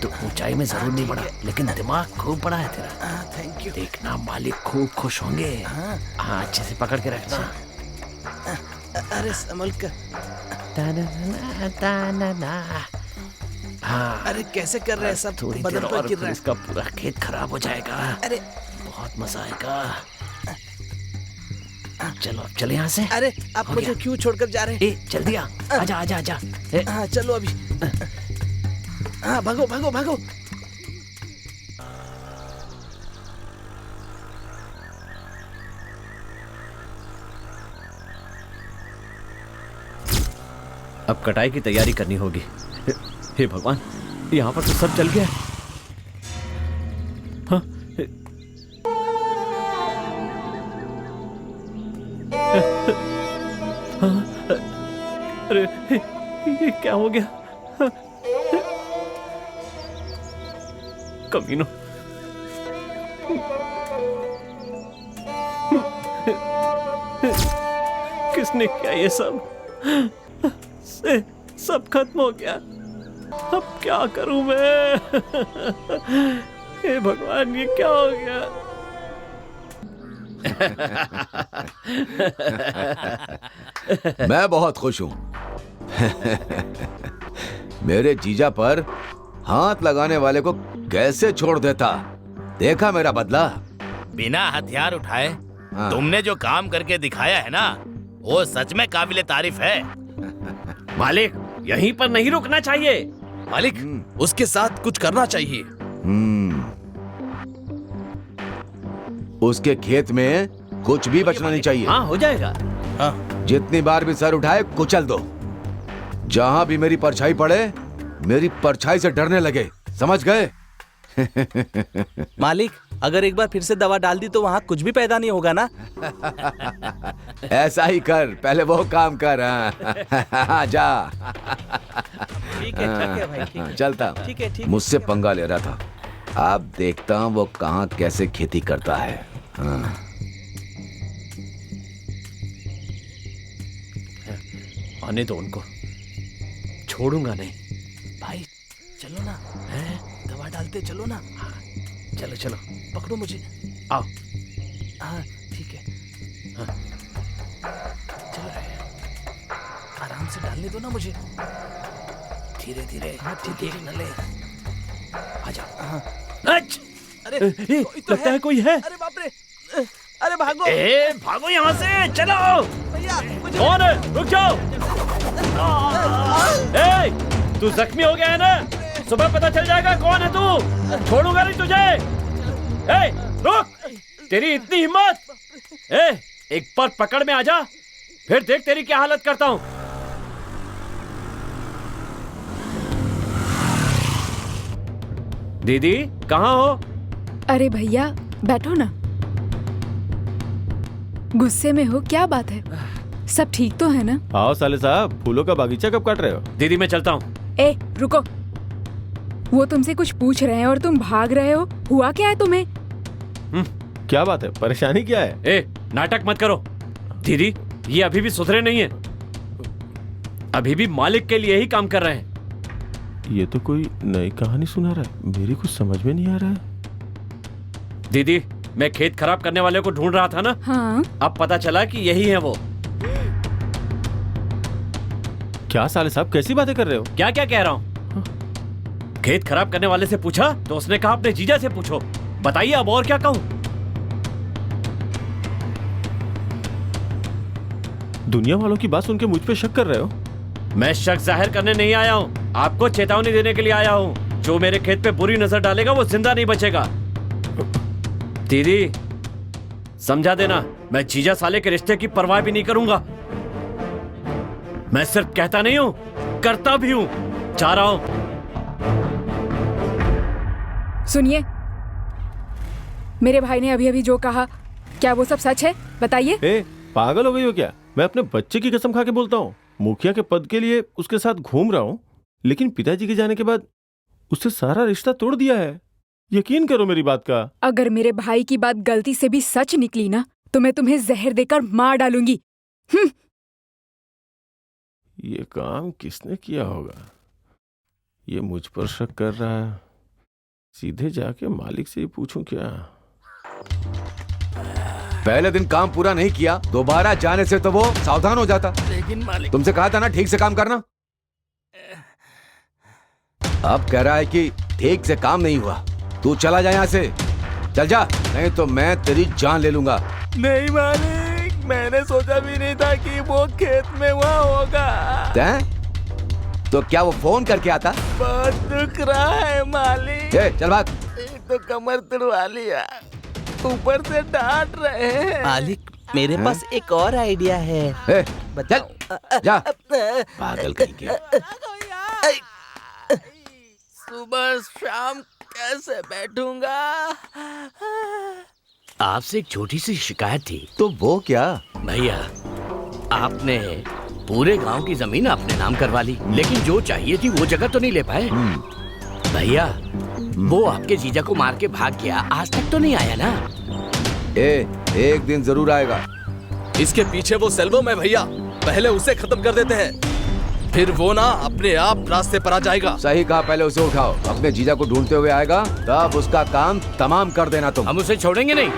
तू ऊंचाई में जरूर नहीं बढ़ा, लेकिन दिमाग खूब बड़ा है तेरा। Thank you. देखना मालिक खूब खुश होंगे। हाँ, अच्छे से पकड़ के रखना। अरे संभल कर। हाँ, अरे कैसे कर रहे हैं सब? थोड़ी बदन देर पर और गिर फिर रहा है। इसका पूरा खेत खराब हो जाएगा। अरे बहुत मजा आएगा। चलो अब चले यहाँ से। अरे आप हो मुझे गया। क्यों छोड़कर जा रहे हैं? जल्दी आ, आजा। हाँ चलो अभी। हाँ भागो। अब कटाई की तैयारी करनी होगी। हे भगवान, यहाँ पर तो सब जल गया। हाँ? अरे ये क्या हो गया? कमीनों, किसने किया ये सब? सब खत्म हो गया। अब क्या करूं मैं? हे भगवान, ये क्या हो गया? मैं बहुत खुश हूं। मेरे जीजा पर हाथ लगाने वाले को कैसे छोड़ देता? देखा मेरा बदला? बिना हथियार उठाए हाँ। तुमने जो काम करके दिखाया है ना, वो सच में काबिले तारीफ है। मालिक, यहीं पर नहीं रुकना चाहिए। मालिक, उसके साथ कुछ करना चाहिए। उसके खेत में कुछ भी बचना नहीं चाहिए। हाँ, हो जाएगा। हाँ। जितनी बार भी सर उठाए कुचल दो। जहां भी मेरी परछाई पड़े, मेरी परछाई से डरने लगे। समझ गए? मालिक, अगर एक बार फिर से दवा डाल दी तो वहाँ कुछ भी पैदा नहीं होगा ना? ऐसा ही कर, पहले वो काम कर। हाँ। जा। ठीक है भाई, ठीक है। चलता। ठीक है। मुझसे पंगा ले रहा था, अब देखता हूँ वो कहाँ कैसे खेती करता है। हाँ। आने दो उनको, छोड़ूंगा नहीं। भाई चलो ना, दवा डालते चलो ना। चलो, पकड़ो मुझे। आओ। हाँ ठीक है। चलो, आराम से डालने दो ना मुझे। धीरे धीरे। हाँ ठीक है। नले, आजा। अरे लगता है कोई है। अरे बाप रे, अरे भागो। भागो यहाँ से, चलो। भैया कौन है? रुक जाओ। तू जख्मी हो गया है ना? सुबह पता चल जाएगा कौन है तू। छोड़ूंगा नहीं तुझे। रुक, तेरी इतनी हिम्मत? एक बार पकड़ में आ जा, फिर देख तेरी क्या हालत करता हूँ। दीदी कहाँ हो? अरे भैया बैठो ना। गुस्से में हो? क्या बात है? सब ठीक तो है ना? आओ साले साहब, फूलों का बागीचा कब काट रहे हो? दीदी मैं चलता हूँ। रुको, वो तुमसे कुछ पूछ रहे हैं और तुम भाग रहे हो। हुआ क्या है तुम्हें? क्या बात है? परेशानी क्या है? नाटक मत करो। दीदी ये अभी भी सुधरे नहीं है, अभी भी मालिक के लिए ही काम कर रहे हैं। ये तो कोई नई कहानी सुना रहा है, मेरी कुछ समझ में नहीं आ रहा है। दीदी मैं खेत खराब करने वाले को ढूंढ रहा था ना। हाँ। अब पता चला कि यही है वो। क्या साले साहब कैसी बातें कर रहे हो? क्या कह रहा हूँ? खेत खराब करने वाले से पूछा तो उसने कहा अपने जीजा से पूछो। बताइए अब और क्या कहूँ। दुनिया वालों की बात सुन के मुझ पे शक कर रहे हो? मैं शक जाहिर करने नहीं आया हूँ, आपको चेतावनी देने के लिए आया हूँ। जो मेरे खेत पे बुरी नजर डालेगा वो जिंदा नहीं बचेगा। दीदी समझा देना, मैं जीजा साले के रिश्ते की परवाह भी नहीं करूंगा। मैं सिर्फ कहता नहीं हूँ, करता भी हूँ। जा रहा हूँ। सुनिए, मेरे भाई ने अभी अभी जो कहा, क्या वो सब सच है? बताइए। ए, पागल हो गई हो क्या? मैं अपने बच्चे की कसम खा के बोलता हूँ, मुखिया के पद के लिए उसके साथ घूम रहा हूँ, लेकिन पिताजी के जाने के बाद उससे सारा रिश्ता तोड़ दिया है। यकीन करो मेरी बात का। अगर मेरे भाई की बात गलती से भी सच निकली ना, तो मैं तुम्हें जहर देकर मार डालूंगी। ये काम किसने किया होगा? ये मुझ पर शक कर रहा है। सीधे जाके मालिक से ही पूछूं क्या? पहले दिन काम पूरा नहीं किया, दोबारा जाने से तो वो सावधान हो जाता। लेकिन मालिक, तुमसे कहा था ना ठीक से काम करना। अब कह रहा है कि ठीक से काम नहीं हुआ। तू चला जा यहाँ से, चल जा, नहीं तो मैं तेरी जान ले लूंगा। नहीं मालिक, मैंने सोचा भी नहीं था कि वो खेत में वहाँ होगा। तो क्या वो फोन करके आता? बहुत दुख रहा है मालिक। चल भाग। एक तो कमर तुड़वा लिया, ऊपर से डांट रहे हैं। मालिक, मेरे पास एक और आइडिया है। चल जा, पागल कहीं के। सुबह शाम कैसे बैठूंगा? आपसे एक छोटी सी शिकायत थी। तो वो क्या? भैया, आपने पूरे गांव की जमीन अपने नाम करवा ली, लेकिन जो चाहिए थी वो जगह तो नहीं ले पाए। भैया, वो आपके जीजा को मार के भाग गया, आज तक तो नहीं आया ना? एक दिन जरूर आएगा। इसके पीछे वो सेल्वम है भैया, पहले उसे खत्म कर देते हैं, फिर वो ना अपने आप रास्ते पर आ जाएगा। सही कहा, पहले उसे उठाओ। अपने जीजा को ढूंढते हुए आएगा, तब उसका काम तमाम कर देना तुम। हम उसे छोड़ेंगे नहीं।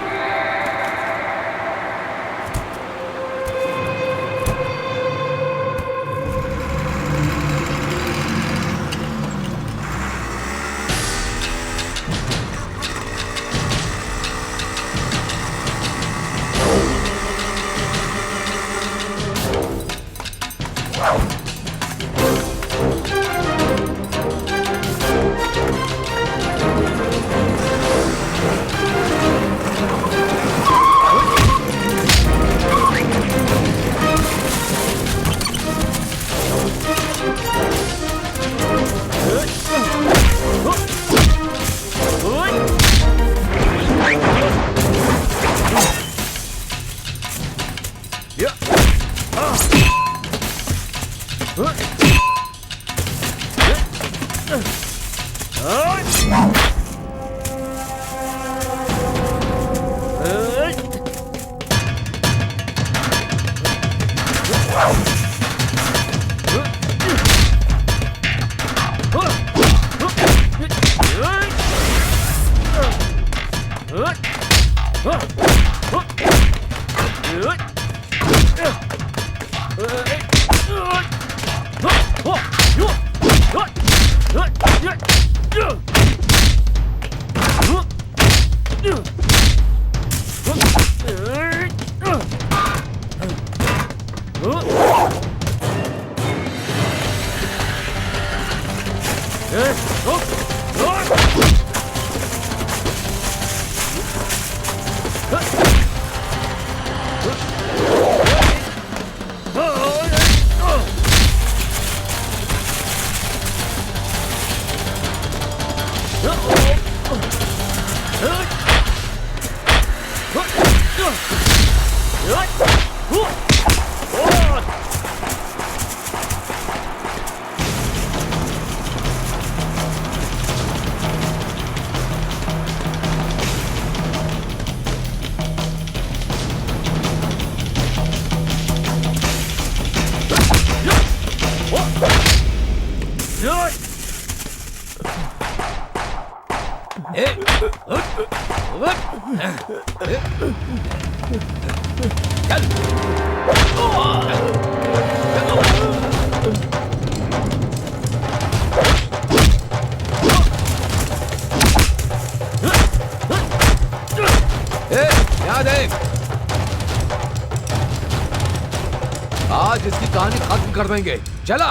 आज इसकी कहानी खत्म कर देंगे। चला।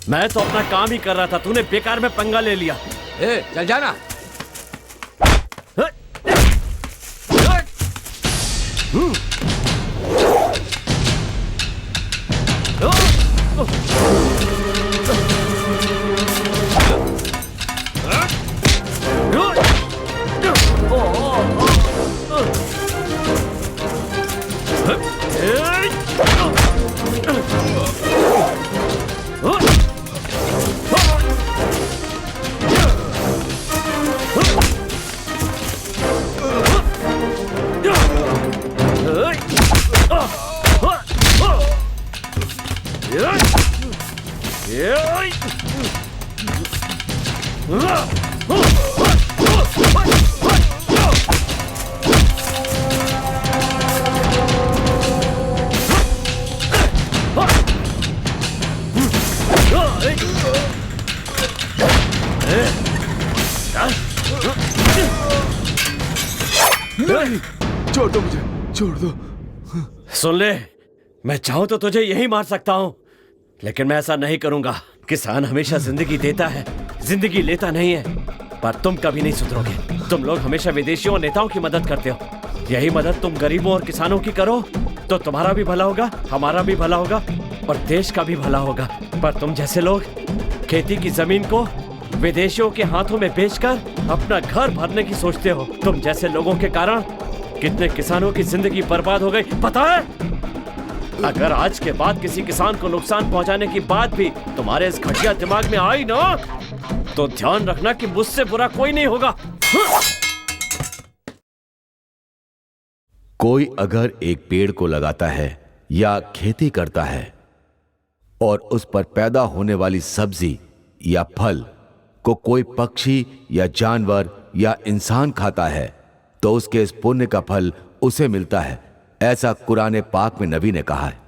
मैं तो अपना काम ही कर रहा था, तूने बेकार में पंगा ले लिया। चल जाना। छोड़ दो मुझे, छोड़ दो। सुन ले, मैं चाहूं तो तुझे यही मार सकता हूं, लेकिन मैं ऐसा नहीं करूंगा। किसान हमेशा जिंदगी देता है, जिंदगी लेता नहीं है। पर तुम कभी नहीं सुधरोगे। तुम लोग हमेशा विदेशियों और नेताओं की मदद करते हो। यही मदद तुम गरीबों और किसानों की करो तो तुम्हारा भी भला होगा, हमारा भी भला होगा और देश का भी भला होगा। पर तुम जैसे लोग खेती की जमीन को विदेशियों के हाथों में बेचकर अपना घर भरने की सोचते हो। तुम जैसे लोगों के कारण कितने किसानों की जिंदगी बर्बाद हो गई पता है? अगर आज के बाद किसी किसान को नुकसान पहुंचाने की बात भी तुम्हारे इस घटिया दिमाग में आई ना, तो ध्यान रखना कि मुझसे बुरा कोई नहीं होगा। कोई अगर एक पेड़ को लगाता है या खेती करता है और उस पर पैदा होने वाली सब्जी या फल को कोई पक्षी या जानवर या इंसान खाता है, तो उसके इस पुण्य का फल उसे मिलता है। ऐसा कुरान पाक में नबी ने कहा है।